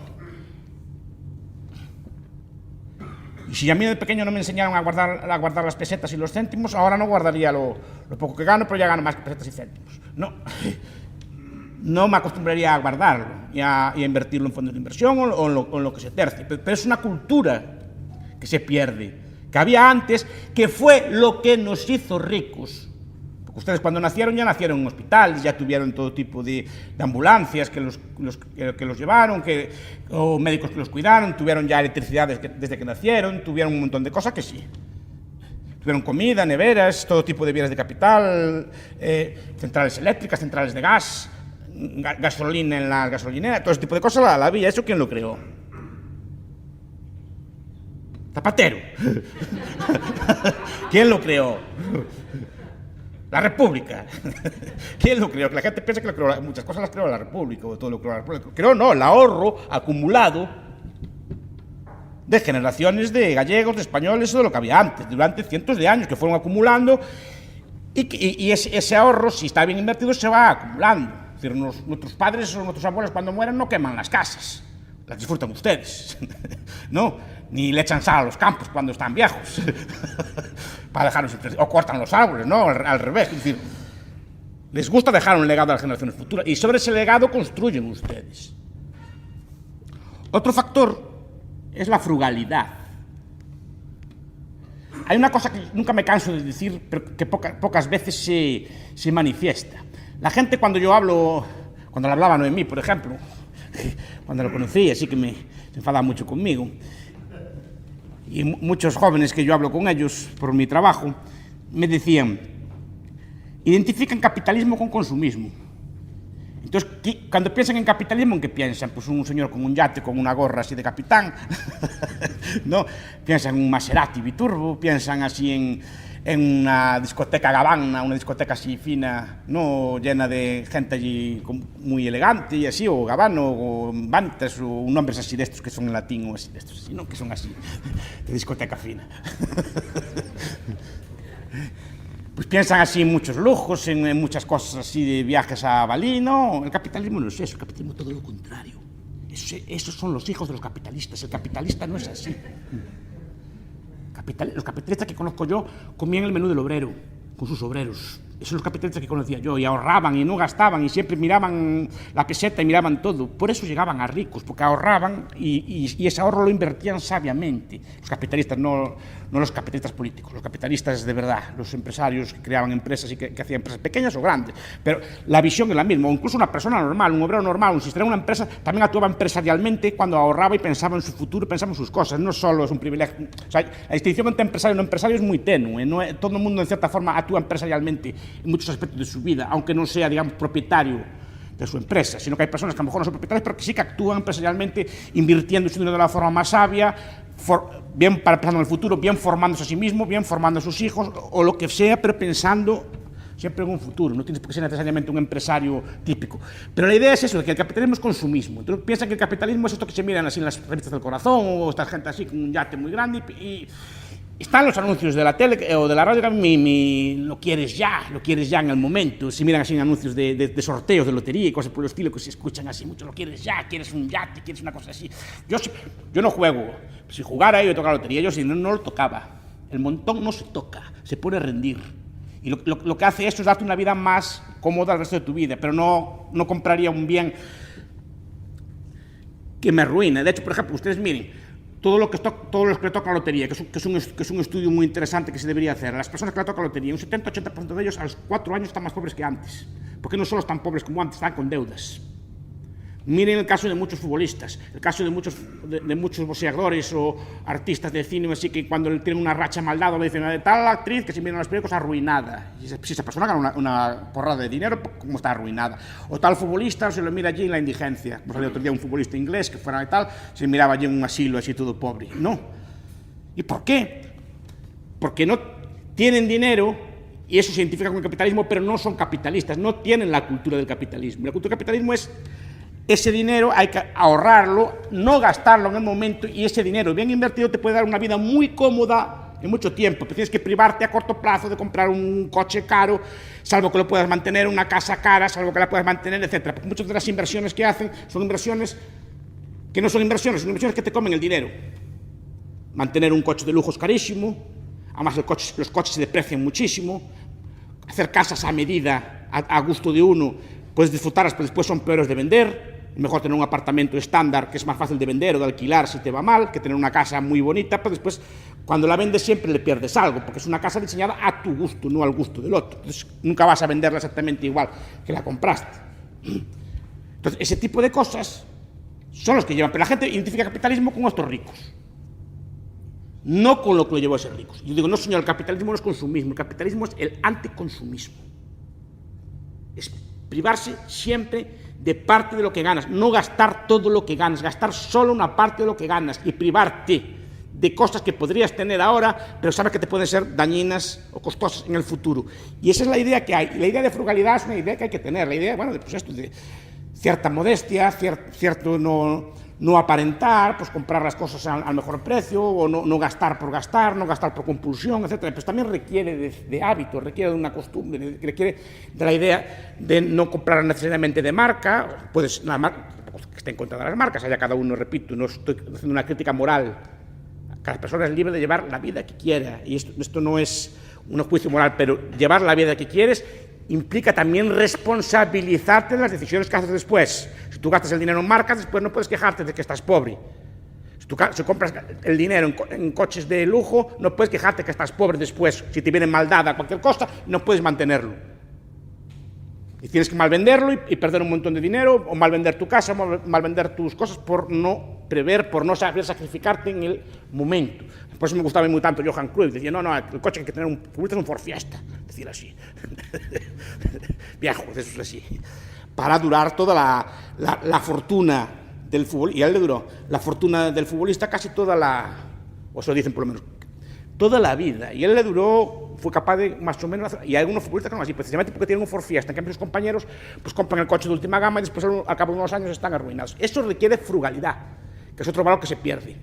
Y si a mí de pequeño no me enseñaron a guardar las pesetas y los céntimos, ahora no guardaría lo poco que gano, pero ya gano más que pesetas y céntimos. No me acostumbraría a guardarlo y a invertirlo en fondos de inversión o en lo que se tercie. Pero es una cultura que se pierde, que había antes, que fue lo que nos hizo ricos. Porque ustedes cuando nacieron ya nacieron en hospitales, ya tuvieron todo tipo de ambulancias que los llevaron, o médicos que los cuidaron, tuvieron ya electricidad desde que nacieron, tuvieron un montón de cosas que sí. Tuvieron comida, neveras, todo tipo de bienes de capital, centrales eléctricas, centrales de gas, gasolina en las gasolineras, todo ese tipo de cosas la había. ¿Eso quién lo creó? Zapatero. ¿Quién lo creó? La República. ¿Quién lo creó? Que la gente piensa que lo creó, muchas cosas las creó la República, o todo lo creó la República. Creó no, el ahorro acumulado de generaciones de gallegos, de españoles, o de lo que había antes, durante cientos de años, que fueron acumulando, y ese ahorro, si está bien invertido, se va acumulando. Es decir, nuestros padres o nuestros abuelos cuando mueren no queman las casas, las disfrutan ustedes, ¿no? Ni le echan sal a los campos cuando están viejos, para dejarlos, o cortan los árboles, ¿no? Al revés, es decir, les gusta dejar un legado a las generaciones futuras, y sobre ese legado construyen ustedes. Otro factor es la frugalidad. Hay una cosa que nunca me canso de decir, pero que pocas veces se manifiesta. La gente cuando le hablaba a Noemí, por ejemplo, cuando lo conocí, así que se enfadaba mucho conmigo, y muchos jóvenes que yo hablo con ellos por mi trabajo, me decían, identifican capitalismo con consumismo. Entonces, cuando piensan en capitalismo, ¿en qué piensan? Pues un señor con un yate, con una gorra así de capitán, ¿no? Piensan en un Maserati biturbo, piensan así en una discoteca Gabbana, una discoteca así fina, ¿no? Llena de gente allí muy elegante y así, o Gabbano, o Bantes, o nombres así de estos que son en latín, o así de estos, ¿no? Que son así, de discoteca fina. Pues piensan así en muchos lujos, en muchas cosas así de viajes a Bali, ¿no? El capitalismo no es eso, el capitalismo es todo lo contrario. Esos son los hijos de los capitalistas, el capitalista no es así. Los capitalistas que conozco yo comían el menú del obrero, con sus obreros. Esos son los capitalistas que conocía yo, y ahorraban y no gastaban, y siempre miraban la peseta y miraban todo. Por eso llegaban a ricos, porque ahorraban y ese ahorro lo invertían sabiamente. Los capitalistas, no los capitalistas políticos, los capitalistas de verdad, los empresarios que creaban empresas y que hacían empresas pequeñas o grandes. Pero la visión es la misma, o incluso una persona normal, un obrero normal, un sistema de una empresa, también actuaba empresarialmente cuando ahorraba y pensaba en su futuro, pensaba en sus cosas. No solo es un privilegio. O sea, la distinción entre empresario y no empresario es muy tenue. Todo el mundo, en cierta forma, actúa empresarialmente en muchos aspectos de su vida, aunque no sea, digamos, propietario de su empresa, sino que hay personas que a lo mejor no son propietarias, pero que sí que actúan empresarialmente, invirtiendo su dinero de la forma más sabia, bien pensando en el futuro, bien formándose a sí mismo, bien formando a sus hijos, o lo que sea, pero pensando siempre en un futuro. No tienes por qué ser necesariamente un empresario típico. Pero la idea es eso, de que el capitalismo es consumismo. Entonces piensan que el capitalismo es esto que se miran así en las revistas del Corazón, o esta gente así con un yate muy grande, Están los anuncios de la tele o de la radio que lo quieres ya en el momento. Si miran así anuncios de sorteos de lotería y cosas por el estilo, que se escuchan así mucho, lo quieres ya, quieres un yate, quieres una cosa así. Yo no juego. Si jugara yo tocar la lotería, yo si no lo tocaba. El montón no se toca, se pone a rendir. Y lo que hace eso es darte una vida más cómoda al resto de tu vida, pero no compraría un bien que me arruina. De hecho, por ejemplo, ustedes miren, todos los que le tocan la lotería, que es un estudio muy interesante que se debería hacer, las personas que le tocan la lotería, un 70-80% de ellos a los 4 años están más pobres que antes, porque no solo están pobres como antes, están con deudas. Miren el caso de muchos futbolistas, el caso de muchos boxeadores o artistas de cine, así que cuando tienen una racha maldada le dicen de tal actriz que se miran los periódicos arruinada. Y si esa persona gana una porrada de dinero, ¿cómo está arruinada? O tal futbolista se lo mira allí en la indigencia. Como salió otro día un futbolista inglés que fuera y tal, se miraba allí en un asilo así todo pobre. No. ¿Y por qué? Porque no tienen dinero, y eso se identifica con el capitalismo, pero no son capitalistas, no tienen la cultura del capitalismo. La cultura del capitalismo es: ese dinero hay que ahorrarlo, no gastarlo en el momento, y ese dinero bien invertido te puede dar una vida muy cómoda en mucho tiempo, pero tienes que privarte a corto plazo de comprar un coche caro, salvo que lo puedas mantener, una casa cara, salvo que la puedas mantener, etc. Porque muchas de las inversiones que hacen son inversiones que no son inversiones, son inversiones que te comen el dinero. Mantener un coche de lujo es carísimo, además los coches se deprecian muchísimo, hacer casas a medida, a gusto de uno, puedes disfrutarlas, pero después son peores de vender. Mejor tener un apartamento estándar que es más fácil de vender o de alquilar si te va mal, que tener una casa muy bonita, pero después cuando la vendes siempre le pierdes algo, porque es una casa diseñada a tu gusto, no al gusto del otro. Entonces nunca vas a venderla exactamente igual que la compraste. Entonces ese tipo de cosas son los que llevan, pero la gente identifica capitalismo con estos ricos, no con lo que lo llevó a ser ricos. Yo digo, no señor, el capitalismo no es consumismo, el capitalismo es el anticonsumismo. Es privarse siempre de parte de lo que ganas, no gastar todo lo que ganas, gastar solo una parte de lo que ganas y privarte de cosas que podrías tener ahora, pero sabes que te pueden ser dañinas o costosas en el futuro. Y esa es la idea que hay. Y la idea de frugalidad es una idea que hay que tener, la idea, bueno, pues esto de cierta modestia, cierto no aparentar, pues comprar las cosas al mejor precio, o no gastar por gastar, no gastar por compulsión, etc. Pues también requiere de hábitos, requiere de una costumbre, requiere de la idea de no comprar necesariamente de marca. Puedes, la marca, que esté en contra de las marcas, haya cada uno, repito, no estoy haciendo una crítica moral. Cada persona es libre de llevar la vida que quiera, y esto no es un juicio moral, pero llevar la vida que quieres implica también responsabilizarte de las decisiones que haces después. Si tú gastas el dinero en marcas, después no puedes quejarte de que estás pobre. Si compras el dinero en coches de lujo, no puedes quejarte que estás pobre después. Si te viene mal dada cualquier cosa, no puedes mantenerlo. Y tienes que mal venderlo y perder un montón de dinero, o mal vender tu casa, o mal vender tus cosas por no prever, por no saber sacrificarte en el momento. Por eso me gustaba muy tanto Johan Cruyff. Decía, no, el coche hay que tener un Ford Fiesta, decir así. Viejo, eso es así. Para durar toda la fortuna del fútbol, y a él le duró la fortuna del futbolista casi o eso dicen por lo menos, toda la vida. Y él le duró, fue capaz de más o menos, y hay algunos futbolistas que no así, precisamente porque tienen un Ford Fiesta, en cambio sus compañeros pues compran el coche de última gama y después al cabo de unos años están arruinados. Eso requiere frugalidad, que es otro valor que se pierde.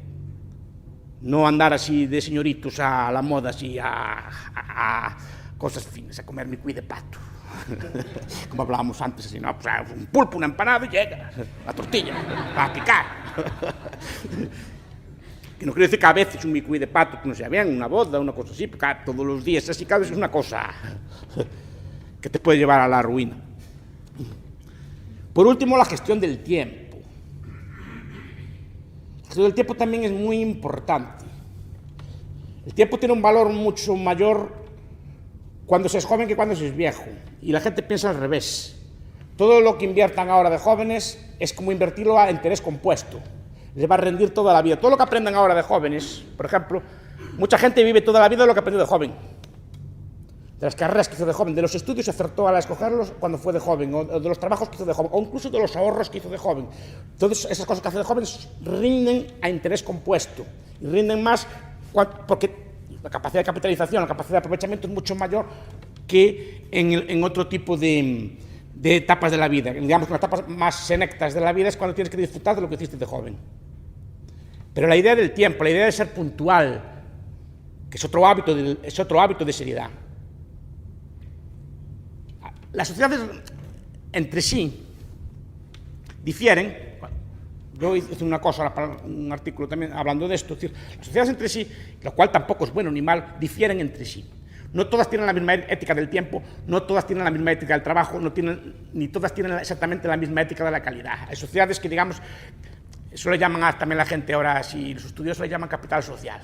No andar así de señoritos a la moda, así a cosas finas, a comer mi cuy de pato. Como hablábamos antes, así, ¿no? Pues un pulpo, una empanada y llega la tortilla para picar. Que no quiere decir que a veces un micuí de pato que no sea bien, una boda, una cosa así, porque todos los días así, cada vez es una cosa que te puede llevar a la ruina. Por último, la gestión del tiempo. La gestión del tiempo también es muy importante. El tiempo tiene un valor mucho mayor cuando se es joven que cuando se es viejo. Y la gente piensa al revés. Todo lo que inviertan ahora de jóvenes es como invertirlo a interés compuesto. Les va a rendir toda la vida. Todo lo que aprendan ahora de jóvenes, por ejemplo, mucha gente vive toda la vida de lo que aprendió de joven. De las carreras que hizo de joven, de los estudios acertó al escogerlos cuando fue de joven, o de los trabajos que hizo de joven, o incluso de los ahorros que hizo de joven. Todas esas cosas que hace de jóvenes rinden a interés compuesto. Y rinden más porque la capacidad de capitalización, la capacidad de aprovechamiento es mucho mayor que en otro tipo de etapas de la vida. Digamos que las etapas más senectas de la vida es cuando tienes que disfrutar de lo que hiciste de joven. Pero la idea del tiempo, la idea de ser puntual, que es otro hábito de seriedad. Las sociedades entre sí difieren. Yo hice una cosa, un artículo también hablando de esto, es decir, las sociedades entre sí, lo cual tampoco es bueno ni mal, difieren entre sí. No todas tienen la misma ética del tiempo, no todas tienen la misma ética del trabajo, ni todas tienen exactamente la misma ética de la calidad. Hay sociedades que, digamos, eso le llaman también la gente ahora, si los estudiosos le llaman capital social.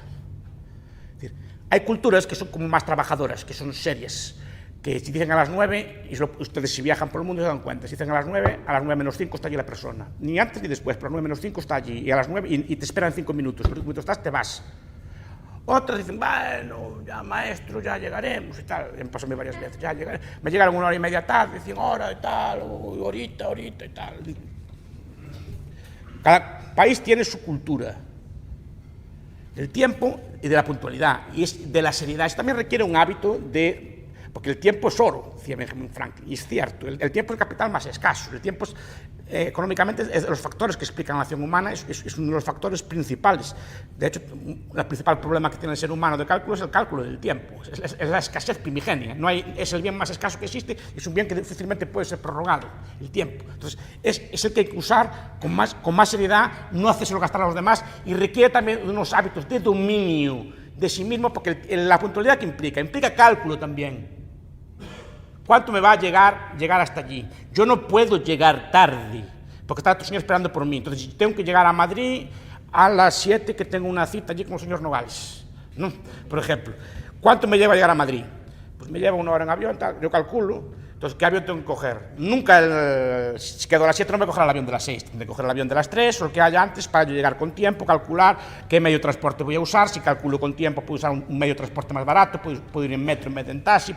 Es decir, hay culturas que son como más trabajadoras, que son serias, que si dicen a las 9, y ustedes si viajan por el mundo se dan cuenta, si dicen a las 9 menos 5 está allí la persona. Ni antes ni después, pero a las 9 menos 5 está allí, y a las 9, y te esperan 5 minutos, pero mientras estás te vas. Otras dicen, bueno, ya maestro, ya llegaremos y tal. Me pasó a mí varias veces, ya llegaré. Me llegaron 1 hora y media tarde, 100 horas y tal, o ahorita y tal. Cada país tiene su cultura del tiempo y de la puntualidad, y es de la seriedad. Eso también requiere un hábito de... Porque el tiempo es oro, decía Benjamin Franklin, y es cierto, el tiempo es el capital más escaso, el tiempo es, económicamente es de los factores que explican la acción humana, es uno de los factores principales. De hecho, el principal problema que tiene el ser humano de cálculo es el cálculo del tiempo, es la escasez primigenia, es el bien más escaso que existe, es un bien que difícilmente puede ser prorrogado, el tiempo. Entonces, es el que hay que usar con más seriedad, no hacérselo gastar a los demás, y requiere también de unos hábitos de dominio de sí mismo, porque la puntualidad que implica cálculo también. ¿Cuánto me va a llegar hasta allí? Yo no puedo llegar tarde, porque está tu señor esperando por mí. Entonces, tengo que llegar a Madrid a las 7, que tengo una cita allí con el señor Nogales, ¿no? Por ejemplo. ¿Cuánto me lleva a llegar a Madrid? Pues me lleva 1 hora en avión, tal, yo calculo. Entonces, ¿qué avión tengo que coger? Nunca, si quedo a las 7 no me cogerá el avión de las 6, tendré que coger el avión de las 3 o el que haya antes para yo llegar con tiempo, calcular qué medio de transporte voy a usar. Si calculo con tiempo, puedo usar un medio de transporte más barato, puedo ir en metro en vez de en taxi,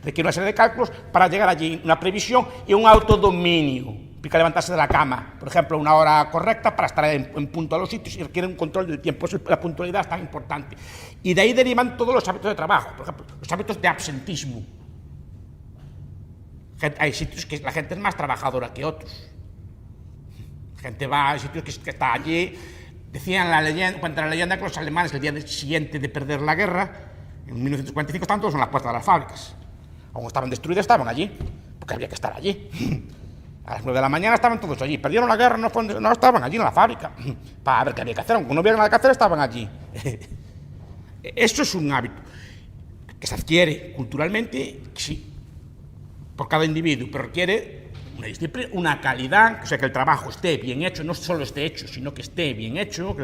requiere una serie de cálculos para llegar allí, una previsión y un autodominio. Implica levantarse de la cama, por ejemplo, 1 hora correcta para estar en punto a los sitios, y requiere un control del tiempo. Eso, la puntualidad es tan importante. Y de ahí derivan todos los hábitos de trabajo, por ejemplo, los hábitos de absentismo. Hay sitios que la gente es más trabajadora que otros. La gente va a sitios que está allí. Decían cuenta la leyenda que los alemanes, el día siguiente de perder la guerra, en 1945, estaban todos en las puertas de las fábricas. Aún estaban destruidas, estaban allí, porque había que estar allí. A las 9 de la mañana estaban todos allí. Perdieron la guerra, no estaban allí en la fábrica. Para ver qué había que hacer. Aunque no hubiera nada que hacer, estaban allí. Eso es un hábito que se adquiere culturalmente, sí, por cada individuo, pero requiere una disciplina, una calidad, o sea, que el trabajo esté bien hecho, no solo esté hecho, sino que esté bien hecho,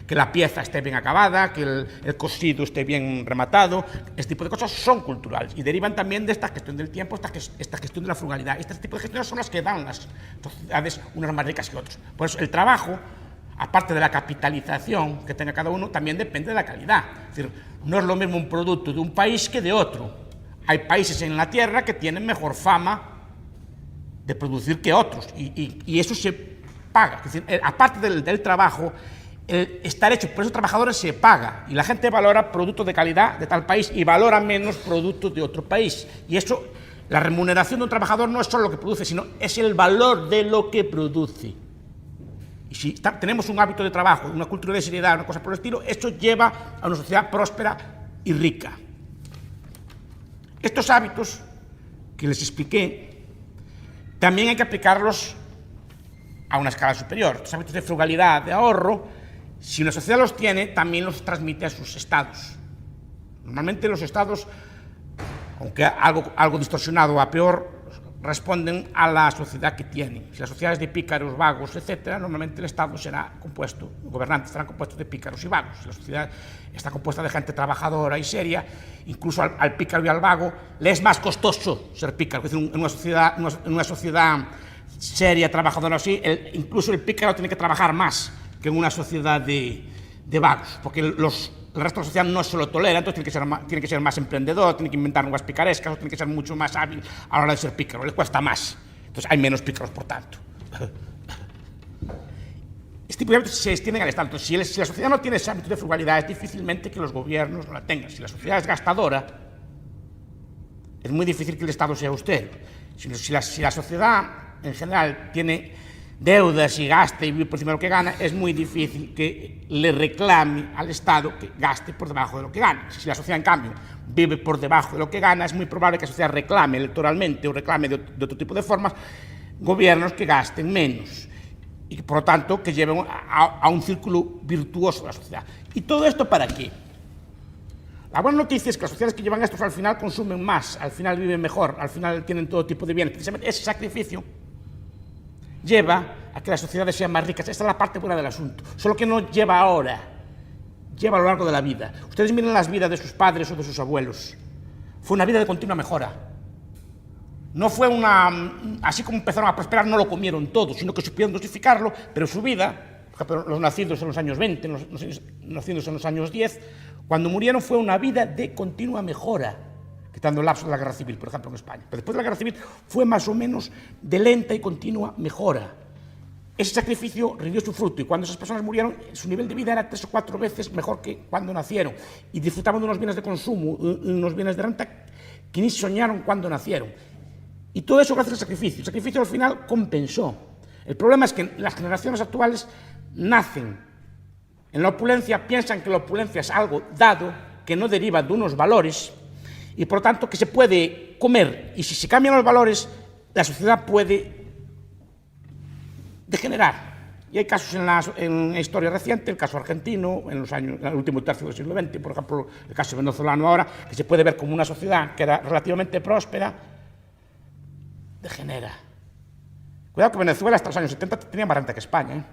que la pieza esté bien acabada, que el cosido esté bien rematado. Este tipo de cosas son culturales y derivan también de esta gestión del tiempo, esta gestión de la frugalidad. Este tipo de gestiones son las que dan las sociedades unas más ricas que otras. Por eso el trabajo, aparte de la capitalización que tenga cada uno, también depende de la calidad. Es decir, no es lo mismo un producto de un país que de otro. Hay países en la Tierra que tienen mejor fama de producir que otros, y eso se paga. Es decir, aparte del trabajo, el estar hecho por esos trabajadores se paga, y la gente valora productos de calidad de tal país y valora menos productos de otro país. Y eso, la remuneración de un trabajador no es solo lo que produce, sino es el valor de lo que produce. Y si tenemos un hábito de trabajo, una cultura de seriedad, una cosa por el estilo, eso lleva a una sociedad próspera y rica. Estos hábitos que les expliqué, también hay que aplicarlos a una escala superior. Estos hábitos de frugalidad, de ahorro, si una sociedad los tiene, también los transmite a sus estados. Normalmente los estados, aunque algo distorsionado a peor, responden a la sociedad que tienen. Si la sociedad es de pícaros, vagos, etc., normalmente el Estado será compuesto, los gobernantes serán compuestos de pícaros y vagos. Si la sociedad está compuesta de gente trabajadora y seria, incluso al pícaro y al vago le es más costoso ser pícaro. Es decir, en una sociedad seria, trabajadora así, incluso el pícaro tiene que trabajar más que en una sociedad de vagos, porque el resto de la sociedad no se lo tolera. Entonces tiene que ser más emprendedor, tiene que inventar nuevas picarescas, tiene que ser mucho más hábil a la hora de ser pícaro, le cuesta más. Entonces hay menos pícaros, por tanto. Este tipo de hábitos se extienden al Estado. Entonces, si la sociedad no tiene ese hábito de frugalidad, es difícilmente que los gobiernos no la tengan. Si la sociedad es gastadora, es muy difícil que el Estado sea austero. Si la sociedad en general tiene deudas y gaste y vive por encima de lo que gana, es muy difícil que le reclame al Estado que gaste por debajo de lo que gana. Si la sociedad, en cambio, vive por debajo de lo que gana, es muy probable que la sociedad reclame electoralmente o reclame de otro tipo de formas gobiernos que gasten menos y que, por lo tanto, que lleven a un círculo virtuoso de la sociedad. ¿Y todo esto para qué? La buena noticia es que las sociedades que llevan esto al final consumen más, al final viven mejor, al final tienen todo tipo de bienes. Precisamente ese sacrificio lleva a que las sociedades sean más ricas. Esta es la parte buena del asunto. Solo que no lleva ahora, lleva a lo largo de la vida. Ustedes miren las vidas de sus padres o de sus abuelos. Fue una vida de continua mejora. No fue así como empezaron a prosperar, no lo comieron todo, sino que supieron dosificarlo, pero su vida, por ejemplo, los nacidos en los años 20, los nacidos en los años 10, cuando murieron fue una vida de continua mejora, quitando el lapso de la Guerra Civil, por ejemplo, en España. Pero después de la Guerra Civil fue más o menos de lenta y continua mejora. Ese sacrificio rindió su fruto y cuando esas personas murieron, su nivel de vida era 3 o 4 veces mejor que cuando nacieron y disfrutaban de unos bienes de consumo, unos bienes de renta que ni soñaron cuando nacieron. Y todo eso gracias al sacrificio. El sacrificio al final compensó. El problema es que las generaciones actuales nacen en la opulencia, piensan que la opulencia es algo dado, que no deriva de unos valores y por lo tanto que se puede comer. Y si se cambian los valores, la sociedad puede degenerar. Y hay casos en la historia reciente, el caso argentino, en el último tercio del siglo XX, por ejemplo, el caso venezolano ahora, que se puede ver como una sociedad que era relativamente próspera, degenera. Cuidado que Venezuela hasta los años 70 tenía más renta que España, ¿eh?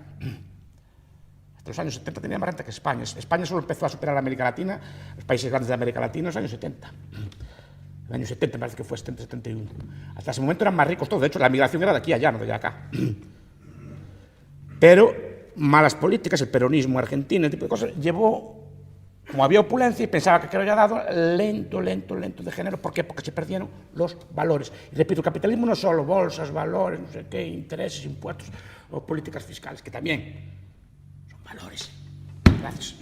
Hasta los años 70 tenía más renta que España. España solo empezó a superar a América Latina, los países grandes de América Latina, en los años 70. En los años 70 me parece que fue 70, 71. Hasta ese momento eran más ricos todos. De hecho, la migración era de aquí a allá, no de allá acá. Pero malas políticas, el peronismo argentino, ese tipo de cosas, llevó, como había opulencia y pensaba que había dado, lento de género. ¿Por qué? Porque se perdieron los valores. Y repito, el capitalismo no es solo bolsas, valores, no sé qué, intereses, impuestos o políticas fiscales, que también son valores. Gracias.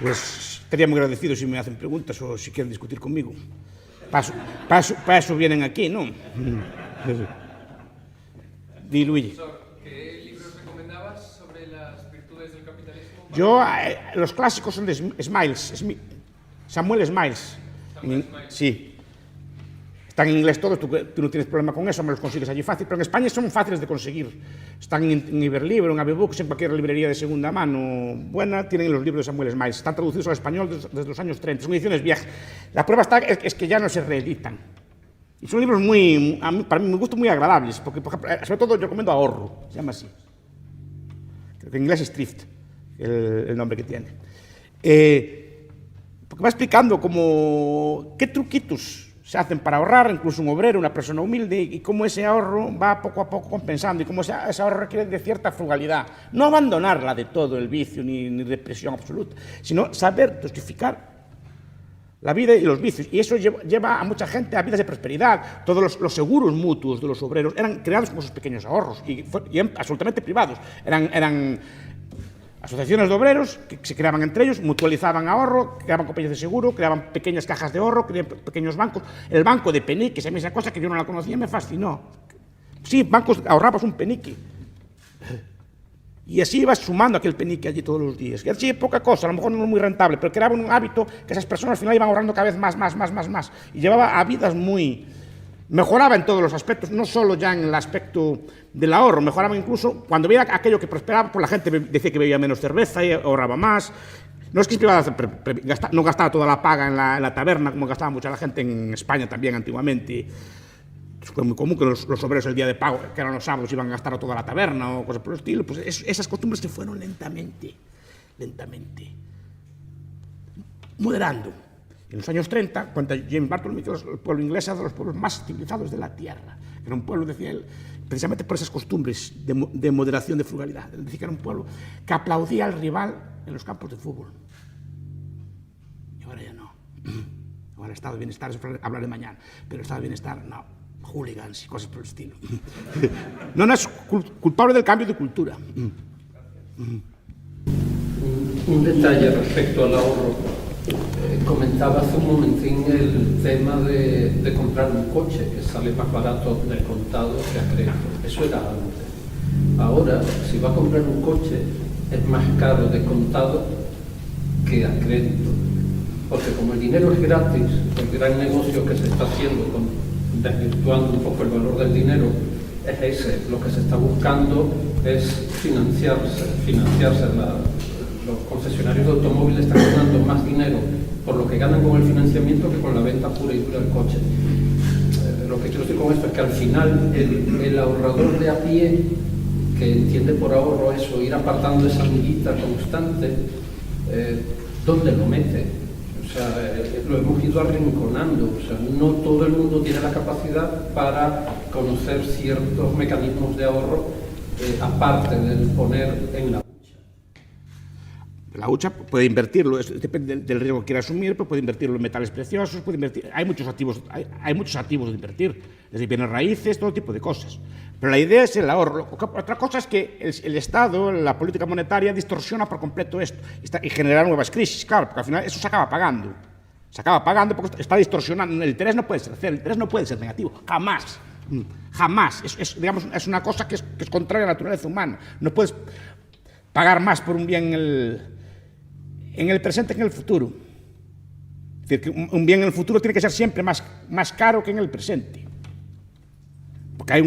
Pues estaría muy agradecido si me hacen preguntas o si quieren discutir conmigo. Para eso vienen aquí, ¿no? Di, Luigi. ¿Qué libros recomendabas sobre las virtudes del capitalismo? Yo, los clásicos son de Samuel Smiles. Sí. Están en inglés todos, tú no tienes problema con eso, me los consigues allí fácil, pero en España son fáciles de conseguir. Están en Iberlibro, en Avibooks, en cualquier librería de segunda mano buena, tienen los libros de Samuel Smiles. Están traducidos al español desde los años 30, son ediciones viejas. La prueba es que ya no se reeditan. Y son libros para mí me gustan muy agradables, porque, por ejemplo, sobre todo yo recomiendo Ahorro, se llama así. Creo que en inglés es Thrift, el nombre que tiene. Porque va explicando qué truquitos se hacen para ahorrar, incluso un obrero, una persona humilde, y cómo ese ahorro va poco a poco compensando, y cómo ese ahorro requiere de cierta frugalidad. No abandonarla de todo el vicio ni represión absoluta, sino saber dosificar la vida y los vicios. Y eso lleva a mucha gente a vidas de prosperidad. Todos los seguros mutuos de los obreros eran creados como esos pequeños ahorros, y absolutamente privados. Eran asociaciones de obreros que se creaban entre ellos, mutualizaban ahorro, creaban compañías de seguro, creaban pequeñas cajas de ahorro, creaban pequeños bancos. El banco de peniques, a mí esa cosa que yo no la conocía me fascinó. Sí, bancos, ahorrabas un penique. Y así ibas sumando aquel penique allí todos los días. Y así poca cosa, a lo mejor no muy rentable, pero creaba un hábito que esas personas al final iban ahorrando cada vez más. Y llevaba a vidas mejoraba en todos los aspectos, no solo ya en el aspecto del ahorro, mejoraba incluso cuando veía aquello que prosperaba, pues la gente decía que bebía menos cerveza y ahorraba más. No es que no gastaba toda la paga en la taberna, como gastaba mucha la gente en España también antiguamente. Fue muy común que los obreros el día de pago, que eran los sábados, iban a gastar toda la taberna o cosas por el estilo. Pues esas costumbres se fueron lentamente moderando. En los años 30, cuenta James Bartholomew que el pueblo inglés era de los pueblos más civilizados de la tierra. Era un pueblo, decía él, precisamente por esas costumbres de moderación, de frugalidad. Él decía que era un pueblo que aplaudía al rival en los campos de fútbol. Y ahora ya no. Ahora el estado de bienestar, eso hablaré mañana, pero el estado de bienestar, no. Hooligans y cosas por el estilo. No es culpable del cambio de cultura. Gracias. Un detalle respecto al ahorro. Comentaba hace un momentín el tema de comprar un coche, que sale más barato de contado que a crédito. Eso era antes. Ahora, si va a comprar un coche, es más caro de contado que a crédito. Porque como el dinero es gratis, el gran negocio que se está haciendo, desvirtuando un poco el valor del dinero, es ese. Lo que se está buscando es financiarse. Los concesionarios de automóviles están ganando más dinero por lo que ganan con el financiamiento que con la venta pura y dura del coche. Lo que quiero decir con esto es que al final el ahorrador de a pie, que entiende por ahorro eso, ir apartando esa amiguita constante, ¿dónde lo mete? O sea, lo hemos ido arrinconando. O sea, no todo el mundo tiene la capacidad para conocer ciertos mecanismos de ahorro, aparte del poner en la hucha puede invertirlo, depende del riesgo que quiera asumir, pero puede invertirlo en metales preciosos, hay muchos activos de invertir, desde bienes raíces, todo tipo de cosas. Pero la idea es el ahorro. Otra cosa es que el Estado, la política monetaria, distorsiona por completo esto y genera nuevas crisis, claro, porque al final eso se acaba pagando. Se acaba pagando porque está distorsionando. El interés no puede ser cero, el interés no puede ser negativo, jamás. Jamás. Digamos, es una cosa que es contraria a la naturaleza humana. No puedes pagar más por un bien en el presente que en el futuro. Es decir, que un bien en el futuro tiene que ser siempre más caro que en el presente. Porque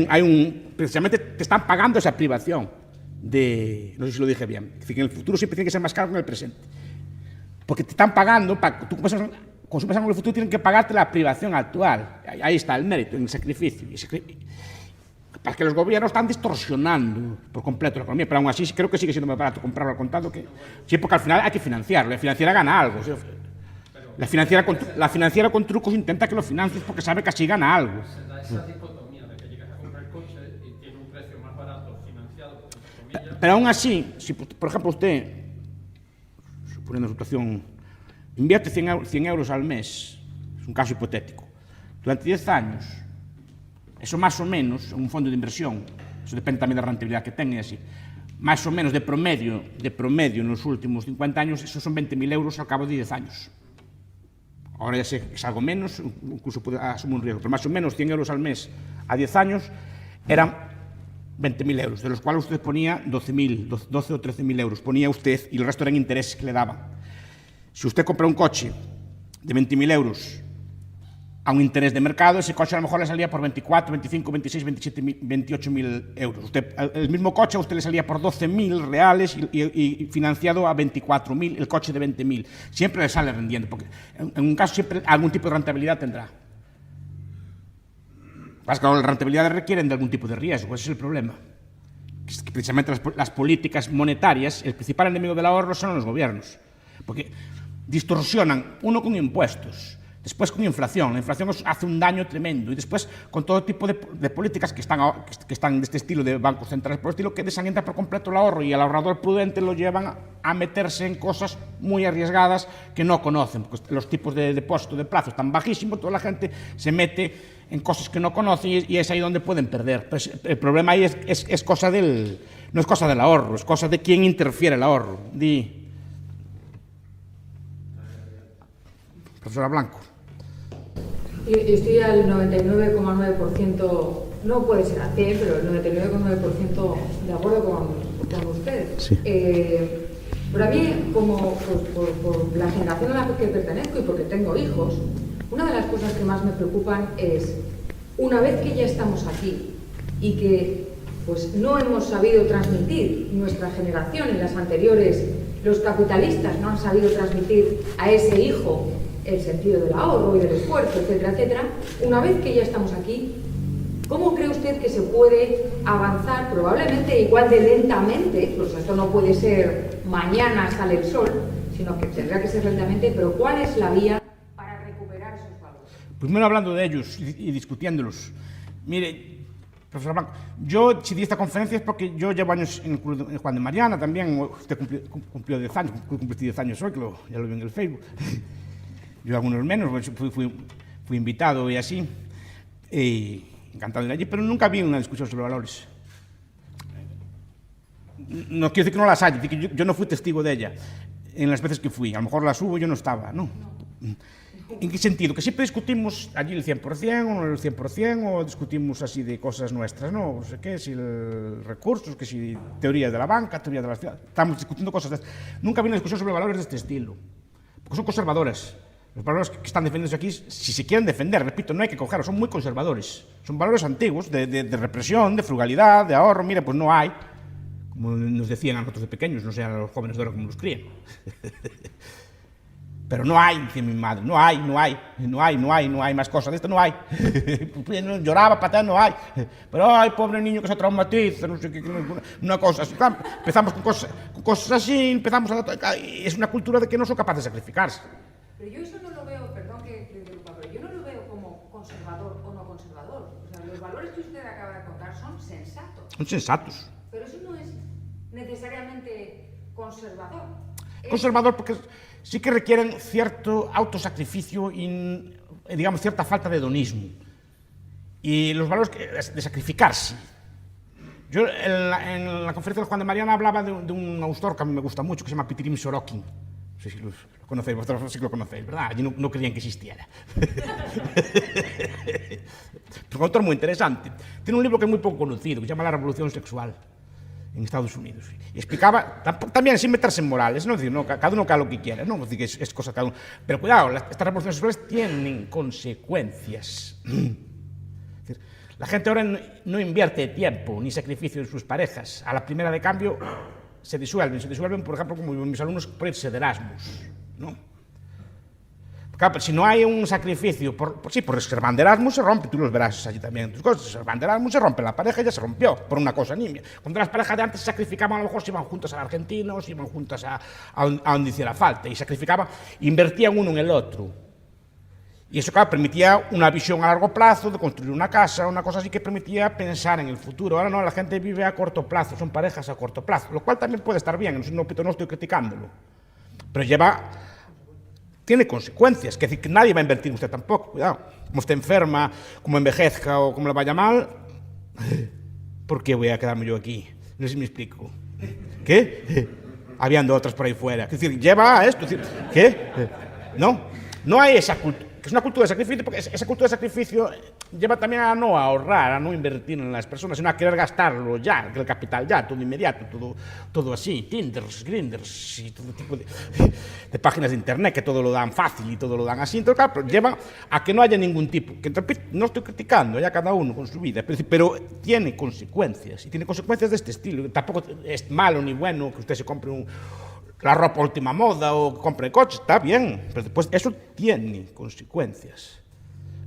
precisamente te están pagando esa privación no sé si lo dije bien, es decir, que en el futuro siempre tiene que ser más caro que en el presente. Porque te están pagando, tú consumes algo en el futuro, tienen que pagarte la privación actual. Ahí está el mérito, en el sacrificio. Para que los gobiernos están distorsionando por completo la economía, pero aún así creo que sigue siendo más barato comprarlo al contado que... Sí, porque al final hay que financiarlo, la financiera gana algo. ¿Sí? La financiera con trucos intenta que lo financies porque sabe que así gana algo. Se da esa dicotomía de que llegas a comprar el coche y tiene un precio más barato financiado, entre comillas. Pero aún así, si por ejemplo usted, suponiendo una situación, invierte 100 euros al mes, es un caso hipotético, durante 10 años, eso más o menos, en un fondo de inversión, eso depende también de la rentabilidad que tenga y así, más o menos de promedio en los últimos 50 años, esos son 20.000 euros al cabo de 10 años. Ahora ya sé que es algo menos, incluso puede asumir un riesgo, pero más o menos 100 euros al mes a 10 años eran 20.000 euros, de los cuales usted ponía 12 o 13.000 euros, ponía usted y el resto eran intereses que le daban. Si usted compra un coche de 20.000 euros a un interés de mercado, ese coche a lo mejor le salía por 24, 25, 26, 27, 28.000 euros. El mismo coche a usted le salía por 12.000 reales y financiado a 24.000, el coche de 20.000. Siempre le sale rendiendo, porque en un caso siempre algún tipo de rentabilidad tendrá. Las rentabilidades requieren de algún tipo de riesgo, ese es el problema. Que precisamente las políticas monetarias, el principal enemigo del ahorro son los gobiernos, porque distorsionan, uno con impuestos, después con inflación. La inflación hace un daño tremendo y después con todo tipo de políticas que están de este estilo, de bancos centrales por el estilo, que desalientan por completo el ahorro y al ahorrador prudente lo llevan a meterse en cosas muy arriesgadas que no conocen, porque los tipos de depósito de plazo están bajísimos, toda la gente se mete en cosas que no conocen y es ahí donde pueden perder. Pues el problema ahí es cosa no es cosa del ahorro, es cosa de quién interfiere el ahorro. Profesora Blanco. Yo estoy al 99,9%, no puede ser a 100, pero el 99,9% de acuerdo con usted. Sí. Pero a mí, como por la generación a la que pertenezco y porque tengo hijos, una de las cosas que más me preocupan es, una vez que ya estamos aquí y que pues, no hemos sabido transmitir, nuestra generación y las anteriores, los capitalistas no han sabido transmitir a ese hijo el sentido del ahorro y del esfuerzo, etcétera, etcétera. Una vez que ya estamos aquí, ¿cómo cree usted que se puede avanzar, probablemente igual de lentamente, pues esto no puede ser mañana sale el sol, sino que tendrá que ser lentamente, pero cuál es la vía para recuperar esos valores? Primero hablando de ellos y discutiéndolos. Mire, profesor Blanco, yo si di esta conferencia es porque yo llevo años en el Juan de Mariana también, usted cumplió 10 años, cumplí 10 años hoy, que ya lo vi en el Facebook. Yo algunos menos, fui invitado y así, encantado de ir allí, pero nunca vi una discusión sobre valores. No quiero decir que no las haya, yo no fui testigo de ella. en las veces que fui. A lo mejor las hubo, yo no estaba, ¿no? ¿En qué sentido? Que siempre discutimos allí el 100% o no el 100%, o discutimos así de cosas nuestras, ¿no? No sé qué, si el recursos, que si teoría de la banca, teoría de la ciudad. Estamos discutiendo cosas de... Nunca había una discusión sobre valores de este estilo, porque son conservadores. Los valores que están defendiendo aquí, si se quieren defender, repito, no hay que cogerlos, son muy conservadores. Son valores antiguos, de represión, de frugalidad, de ahorro. Mira, pues no hay, como nos decían a nosotros de pequeños, no sé a los jóvenes de ahora como los crían. Pero no hay, decía mi madre, no hay más cosas, de esto no hay. Lloraba, pateaba, no hay. Pero ay, pobre niño que se traumatiza, no sé qué, una cosa así. Empezamos con cosas así, empezamos a... Es una cultura de que no son capaces de sacrificarse. Pero yo eso no lo veo, perdón que interrumpa, pero yo no lo veo como conservador o no conservador. O sea, los valores que usted acaba de contar son sensatos. Son sensatos. Pero eso no es necesariamente conservador. Conservador porque sí que requieren cierto autosacrificio y, digamos, cierta falta de hedonismo. Y los valores de sacrificarse. Yo en la conferencia de Juan de Mariana hablaba de un autor que a mí me gusta mucho, que se llama Pitirim Sorokin. No sé si lo conocéis, vosotros sí que lo conocéis, ¿verdad? Allí no creían que existiera. Es un autor muy interesante. Tiene un libro que es muy poco conocido, que se llama La Revolución Sexual, en Estados Unidos. Y explicaba, también sin meterse en morales, ¿no? Es decir, no, cada uno haga lo que quiera, ¿no? Es decir, que es cosa de cada uno. Pero cuidado, estas revoluciones sexuales tienen consecuencias. Es decir, la gente ahora no invierte tiempo ni sacrificio en sus parejas. A la primera de cambio se disuelven, por ejemplo, como mis alumnos, por irse de Erasmus, ¿no? Claro, si no hay un sacrificio, por el van de Erasmus se rompe, tú los verás allí también en tus cosas, el van de Erasmus se rompe, la pareja ya se rompió por una cosa nimia. Cuando las parejas de antes se sacrificaban, a lo mejor se iban juntas al argentino, o se iban juntas a donde hiciera falta, y sacrificaban, invertían uno en el otro. Y eso, claro, permitía una visión a largo plazo, de construir una casa, una cosa así que permitía pensar en el futuro. Ahora no, la gente vive a corto plazo, son parejas a corto plazo, lo cual también puede estar bien, no estoy criticándolo. Pero tiene consecuencias, que decir que nadie va a invertir en usted tampoco, cuidado. Como usted enferma, como envejezca o como le vaya mal, ¿por qué voy a quedarme yo aquí? No sé si me explico. ¿Qué? Habiendo otras por ahí fuera. Es decir, lleva a esto, es decir, ¿qué? No hay esa cultura. Que es una cultura de sacrificio, porque esa cultura de sacrificio lleva también a no ahorrar, a no invertir en las personas, sino a querer gastarlo ya, el capital ya, todo inmediato, todo así, Tinders, Grinders y todo tipo de páginas de internet que todo lo dan fácil y todo lo dan así. Entonces, claro, pero lleva a que no haya ningún tipo, que no estoy criticando ya cada uno con su vida, pero tiene consecuencias, y tiene consecuencias de este estilo. Tampoco es malo ni bueno que usted se compre la ropa última moda o que compre coches, está bien, pero después eso tiene consecuencias.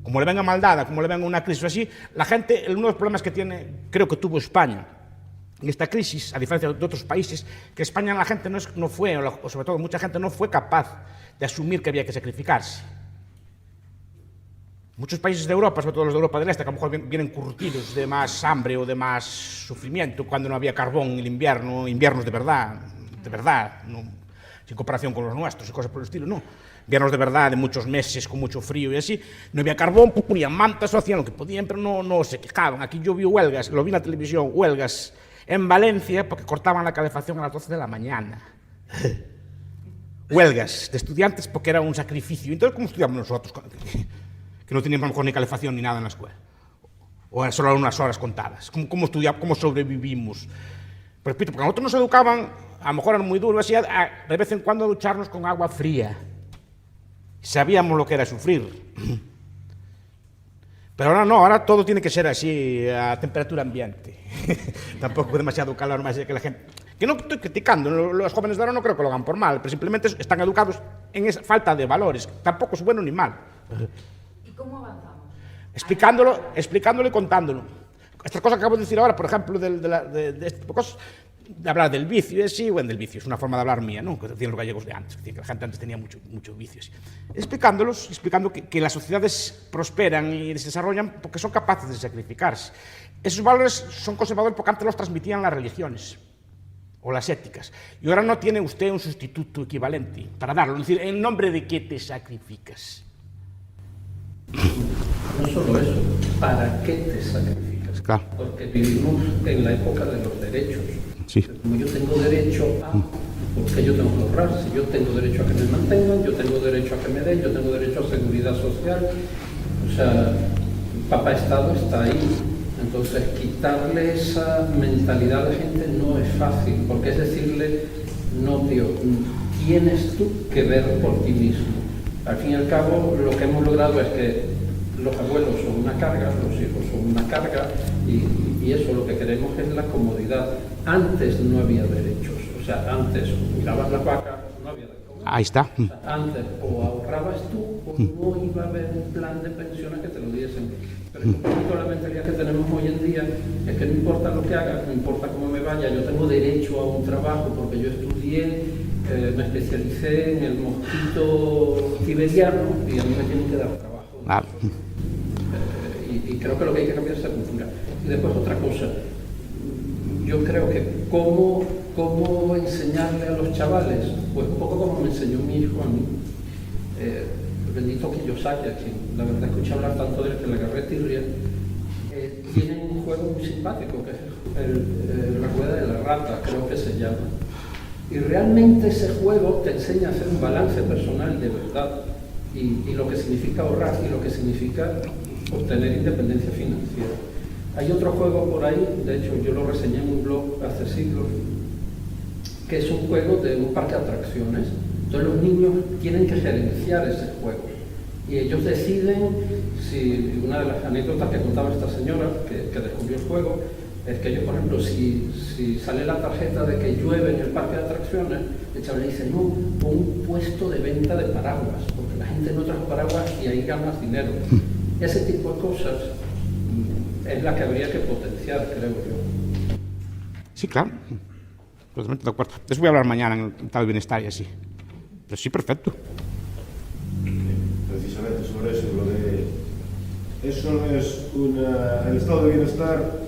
Como le venga maldada, como le venga una crisis así, la gente, uno de los problemas que creo que tuvo España en esta crisis, a diferencia de otros países, que España la gente no fue, o sobre todo mucha gente no fue capaz de asumir que había que sacrificarse. Muchos países de Europa, sobre todo los de Europa del Este, que a lo mejor vienen curtidos de más hambre o de más sufrimiento cuando no había carbón en el invierno, inviernos de verdad, no, sin comparación con los nuestros y cosas por el estilo, no. Inviernos de verdad, de muchos meses, con mucho frío y así, no había carbón, ponían mantas o hacían lo que podían, pero no se quejaban. Aquí yo vi huelgas, lo vi en la televisión, huelgas en Valencia porque cortaban la calefacción a las 12 de la mañana. Huelgas de estudiantes porque era un sacrificio. Entonces, ¿cómo estudiamos nosotros? Que no teníamos a lo mejor ni calefacción ni nada en la escuela. O eran solo unas horas contadas. ¿Cómo estudiamos? ¿Cómo sobrevivimos? Pero repito, porque a nosotros nos educaban, a lo mejor eran muy duros, así, de vez en cuando a ducharnos con agua fría. Sabíamos lo que era sufrir. Pero ahora no, ahora todo tiene que ser así, a temperatura ambiente. Tampoco demasiado calor, más que la gente... Que no estoy criticando, los jóvenes de ahora no creo que lo hagan por mal, pero simplemente están educados en esa falta de valores. Tampoco es bueno ni mal. ¿Y cómo avanzamos? Explicándolo y contándolo. Estas cosas que acabo de decir ahora, por ejemplo, de este tipo de cosas, de hablar del vicio, sí, bueno, del vicio, es una forma de hablar mía, ¿no? Que decían los gallegos de antes, que la gente antes tenía mucho vicio. Sí. Explicando que las sociedades prosperan y se desarrollan porque son capaces de sacrificarse. Esos valores son conservadores porque antes los transmitían las religiones o las éticas. Y ahora no tiene usted un sustituto equivalente para darlo. Es decir, ¿en nombre de qué te sacrificas? No solo eso, ¿para qué te sacrificas? Claro. Porque vivimos en la época de los derechos. Sí. Como yo tengo derecho a, porque yo tengo que ahorrar. Si yo tengo derecho a que me mantengan, yo tengo derecho a que me den, yo tengo derecho a seguridad social. O sea, papá Estado está ahí. Entonces, quitarle esa mentalidad a la gente no es fácil, porque es decirle, no, tío, tienes tú que ver por ti mismo. Al fin y al cabo, lo que hemos logrado es que los abuelos son una carga, los hijos son una carga, y eso lo que queremos es la comodidad. Antes no había derechos, o sea, antes mirabas las vacas, no había de comer. Ahí está. O sea, antes o ahorrabas tú o no iba a haber un plan de pensiones que te lo diesen. Pero un poquito la mentalidad que tenemos hoy en día es que no importa lo que haga, no importa cómo me vaya, yo tengo derecho a un trabajo porque yo estudié, me especialicé en el mosquito siberiano y a mí me tienen que dar trabajo. Y creo que lo que hay que cambiar es esa cultura. Y después otra cosa, yo creo que cómo enseñarle a los chavales, pues un poco como me enseñó mi hijo a mí. Bendito Kiyosaki, a quien la verdad escuché hablar tanto de él que le agarré tirria, tienen un juego muy simpático que es la rueda de la rata, creo que se llama. Y realmente ese juego te enseña a hacer un balance personal de verdad y lo que significa ahorrar y lo que significa obtener independencia financiera. Hay otro juego por ahí, de hecho yo lo reseñé en un blog hace siglos, que es un juego de un parque de atracciones. Entonces los niños tienen que gerenciar ese juego y ellos deciden si, una de las anécdotas que contaba esta señora que descubrió el juego es que ellos, por ejemplo, si sale la tarjeta de que llueve en el parque de atracciones, el chaval le dice, no, pon un puesto de venta de paraguas, porque la gente no trae paraguas y ahí ganas dinero. Ese tipo de cosas es la que habría que potenciar, creo yo. Sí, claro. Totalmente de acuerdo. De eso voy a hablar mañana en el estado de bienestar y así. Pero sí, perfecto. Precisamente sobre eso, lo de... Eso no es una... El estado de bienestar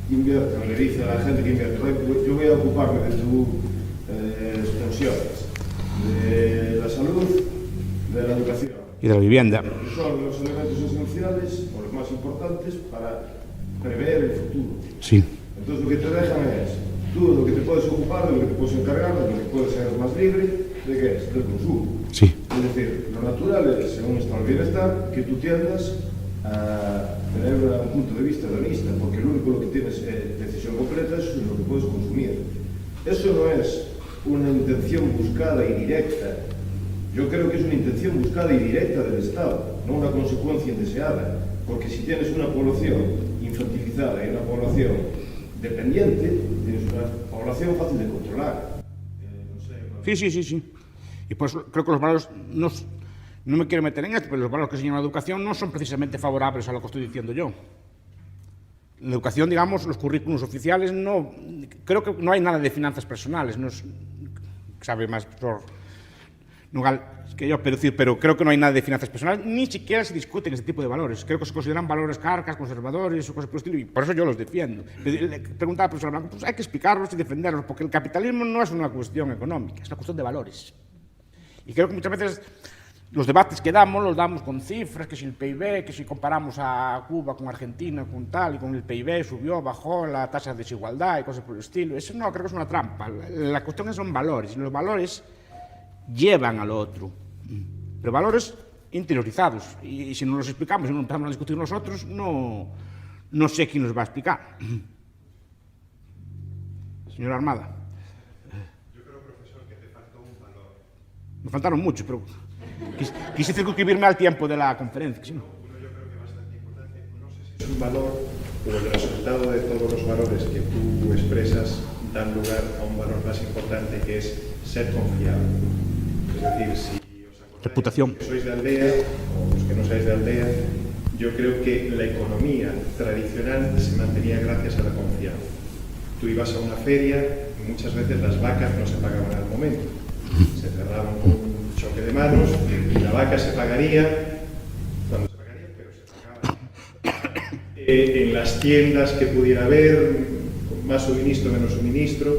invierte, le dice a la gente que invierte, yo voy a ocuparme de tus pensiones, de la salud, de la educación. Y de la vivienda. Que son los elementos esenciales, o los más importantes, para prever el futuro. Sí. Entonces lo que te dejan es, tú lo que te puedes ocupar, de lo que te puedes encargar, de lo que puedes ser más libre, ¿de qué es? Del consumo. Sí. Es decir, lo natural es, según está el bienestar, que tú tiendas a tener un punto de vista hedonista, porque lo único que tienes decisión completa es lo que puedes consumir. Eso no es una intención buscada y directa. Yo creo que es una intención buscada y directa del Estado, no una consecuencia indeseada, porque si tienes una población infantilizada y una población dependiente, tienes una población fácil de controlar. Sí. Y por eso creo que los valores, no me quiero meter en esto, pero los valores que enseñan la educación no son precisamente favorables a lo que estoy diciendo yo. En la educación, digamos, los currículos oficiales, creo que no hay nada de finanzas personales, sabe más por que yo, pero creo que no hay nada de finanzas personales, ni siquiera se discuten ese tipo de valores. Creo que se consideran valores carcas, conservadores o cosas por el estilo, y por eso yo los defiendo. Preguntaba al profesor Blanco, pues hay que explicarlos y defenderlos, porque el capitalismo no es una cuestión económica, es una cuestión de valores. Y creo que muchas veces los debates que damos, los damos con cifras, que si el PIB, que si comparamos a Cuba con Argentina, con tal, y con el PIB subió, bajó la tasa de desigualdad y cosas por el estilo. Eso no, creo que es una trampa. La cuestión son valores, y los valores llevan al otro. Pero valores interiorizados. Y si no los explicamos y no empezamos a discutir nosotros, no sé quién nos va a explicar. Señora Armada. Yo creo, profesor, que te faltó un valor. Me faltaron muchos, pero quise circunscribirme al tiempo de la conferencia. ¿Sí? Uno yo creo que bastante importante. No sé si es un valor o el resultado de todos los valores que tú expresas dan lugar a un valor más importante, que es ser confiable. Es decir, si os acordáis, reputación. Los que sois de aldea o los que no sois de aldea, yo creo que la economía tradicional se mantenía gracias a la confianza. Tú ibas a una feria y muchas veces las vacas no se pagaban al momento. Se cerraban con un choque de manos y la vaca se pagaría cuando se pagaría, pero se pagaba. En las tiendas que pudiera haber, con más suministro, menos suministro,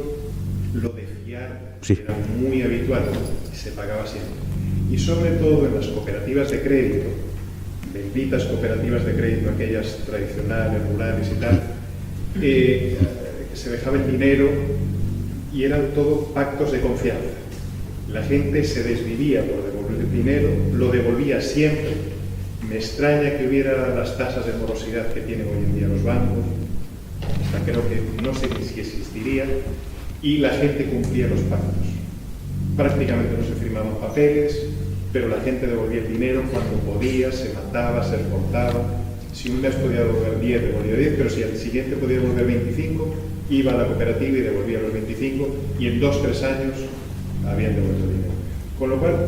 lo de fiar era muy habitual y se pagaba siempre. Y sobre todo en las cooperativas de crédito, benditas cooperativas de crédito, aquellas tradicionales, rurales y tal, que se dejaba el dinero y eran todo pactos de confianza. La gente se desvivía por devolver dinero, lo devolvía siempre. Me extraña que hubiera las tasas de morosidad que tienen hoy en día los bancos, hasta creo que no sé ni si existiría, y la gente cumplía los pactos. Prácticamente no se firmaban papeles, pero la gente devolvía el dinero cuando podía, se mataba, se recortaba. Si un mes podía devolver 10, devolvía 10, pero si al siguiente podía devolver 25, iba a la cooperativa y devolvía los 25, y en 2 o 3 años habían devuelto el dinero. Con lo cual,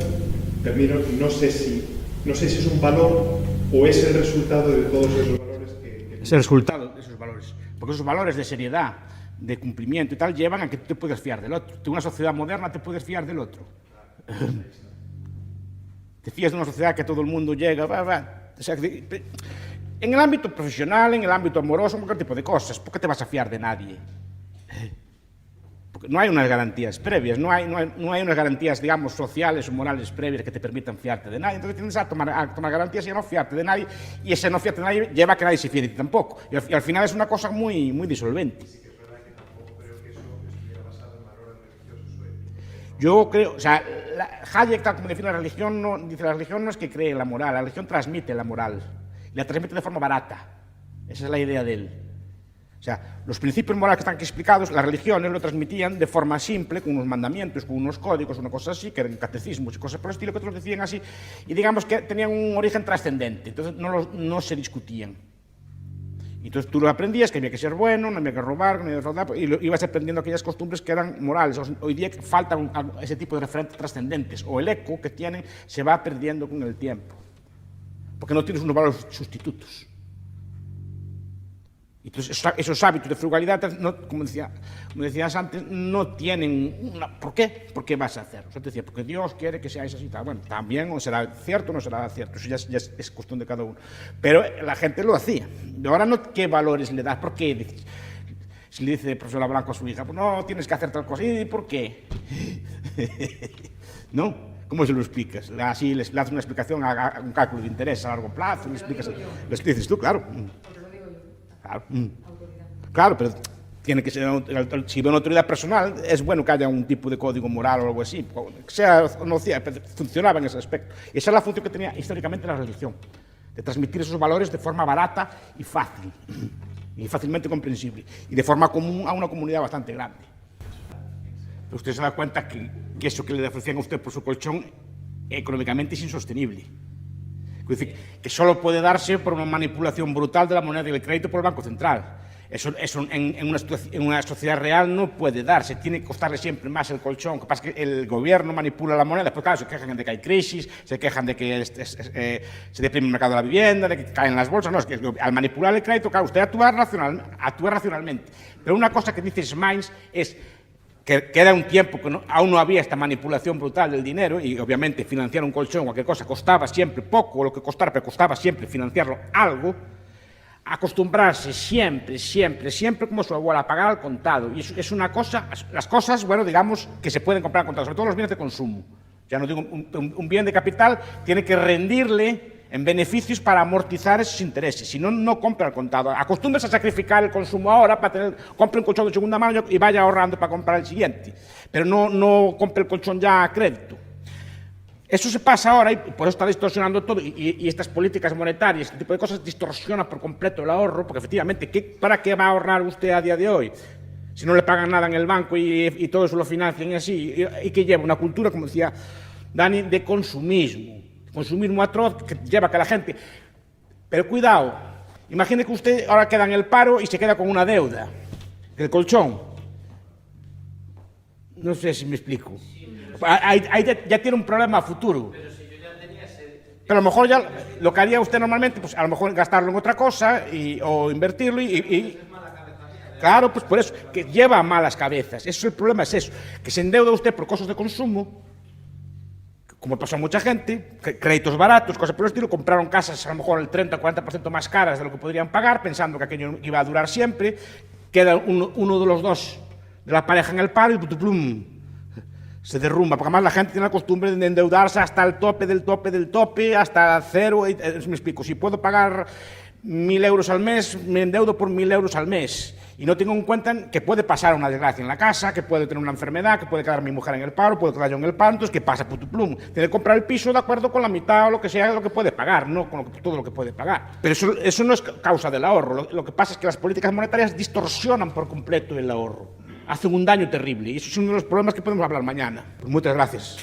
termino, no sé si es un valor o es el resultado de todos esos valores que... Es el resultado de esos valores. Porque esos valores de seriedad, de cumplimiento y tal, llevan a que tú te puedes fiar del otro. En una sociedad moderna te puedes fiar del otro. Te fías de una sociedad que todo el mundo llega... O sea, en el ámbito profesional, en el ámbito amoroso, cualquier tipo de cosas, ¿por qué te vas a fiar de nadie? Porque no hay unas garantías previas, no hay unas garantías, digamos, sociales o morales previas que te permitan fiarte de nadie. Entonces tienes a tomar garantías y a no fiarte de nadie, y ese no fiarte de nadie lleva a que nadie se fíe de ti tampoco. Y al final es una cosa muy, muy disolvente. Sí que es verdad que tampoco creo que eso estuviera basado en valores religiosos o éticos. Yo creo, o sea, Hayek, tal como define la religión, dice la religión no es que cree en la moral, la religión transmite la moral, y la transmite de forma barata. Esa es la idea de él. O sea, los principios morales que están aquí explicados, las religiones lo transmitían de forma simple, con unos mandamientos, con unos códigos, una cosa así, que eran catecismos y cosas por el estilo, que otros decían así, y digamos que tenían un origen trascendente, entonces no se discutían. Entonces tú lo aprendías, que había que ser bueno, no había que robar, no había que fraudar, y ibas aprendiendo aquellas costumbres que eran morales. Hoy día faltan ese tipo de referentes trascendentes, o el eco que tienen se va perdiendo con el tiempo, porque no tienes unos valores sustitutos. Entonces, esos hábitos de frugalidad, como decías antes, no tienen una... ¿Por qué? ¿Por qué vas a hacerlo? O sea, te decía, porque Dios quiere que seáis así. Tal. Bueno, también o será cierto o no será cierto. Eso ya es cuestión de cada uno. Pero la gente lo hacía. Y ahora no, ¿qué valores le das? ¿Por qué? Si le dice el profesor Blanco a su hija, pues no, tienes que hacer tal cosa. ¿Y por qué? ¿No? ¿Cómo se lo explicas? Así le haces una explicación a un cálculo de interés a largo plazo. Le dices tú, claro. Claro, pero tiene que ser, si ve una autoridad personal, es bueno que haya un tipo de código moral o algo así, sea o no sea, funcionaba en ese aspecto. Esa es la función que tenía históricamente la religión, de transmitir esos valores de forma barata y fácil, y fácilmente comprensible, y de forma común a una comunidad bastante grande. Pero usted se da cuenta que eso que le ofrecían a usted por su colchón, económicamente es insostenible. Es decir, que solo puede darse por una manipulación brutal de la moneda y el crédito por el Banco Central. Eso en una sociedad real no puede darse, tiene que costarle siempre más el colchón. Lo que pasa es que el gobierno manipula la moneda, pero claro, se quejan de que hay crisis, se quejan de que se deprime el mercado de la vivienda, de que caen las bolsas. No, es que al manipular el crédito, claro, usted actúa racionalmente. Pero una cosa que dice Smains es que era un tiempo que aún no había esta manipulación brutal del dinero, y obviamente financiar un colchón o cualquier cosa costaba siempre poco, o lo que costara, pero costaba siempre financiarlo algo. Acostumbrarse siempre, como su abuela, a pagar al contado. Y eso es una cosa, las cosas, bueno, digamos, que se pueden comprar al contado, sobre todo los bienes de consumo. Ya no digo, un bien de capital tiene que rendirle en beneficios para amortizar esos intereses. Si no, no compra al contado. Acostúmbrese a sacrificar el consumo ahora para compre un colchón de segunda mano y vaya ahorrando para comprar el siguiente. Pero no compre el colchón ya a crédito. Eso se pasa ahora y por eso está distorsionando todo, y estas políticas monetarias, este tipo de cosas distorsionan por completo el ahorro, porque efectivamente, ¿para qué va a ahorrar usted a día de hoy? Si no le pagan nada en el banco y todo eso lo financian y así, y que lleva una cultura, como decía Dani, de consumismo atroz, que lleva a que la gente... Pero cuidado, imagine que usted ahora queda en el paro y se queda con una deuda, el colchón. No sé si me explico. Ahí ya tiene un problema a futuro. Pero si yo ya tenía pero a lo mejor ya lo que haría usted normalmente, pues a lo mejor gastarlo en otra cosa o invertirlo y claro, pues por eso, que lleva a malas cabezas. Eso es el problema, es eso, que se endeuda usted por cosas de consumo, como pasó a mucha gente, créditos baratos, cosas por el estilo, compraron casas a lo mejor el 30 o 40% más caras de lo que podrían pagar, pensando que aquello iba a durar siempre, queda uno de los dos de la pareja en el paro y ¡plum! Se derrumba, porque además la gente tiene la costumbre de endeudarse hasta el tope del tope, hasta cero. Me explico, si puedo pagar 1.000 euros al mes, me endeudo por 1.000 euros al mes. Y no tengo en cuenta que puede pasar una desgracia en la casa, que puede tener una enfermedad, que puede quedar mi mujer en el paro, puede quedar yo en el paro, entonces ¿qué pasa? Putuplum. Tiene que comprar el piso de acuerdo con la mitad o lo que sea de lo que puede pagar, no con todo lo que puede pagar. Pero eso no es causa del ahorro. Lo que pasa es que las políticas monetarias distorsionan por completo el ahorro. Hacen un daño terrible y eso es uno de los problemas que podemos hablar mañana. Pues muchas gracias.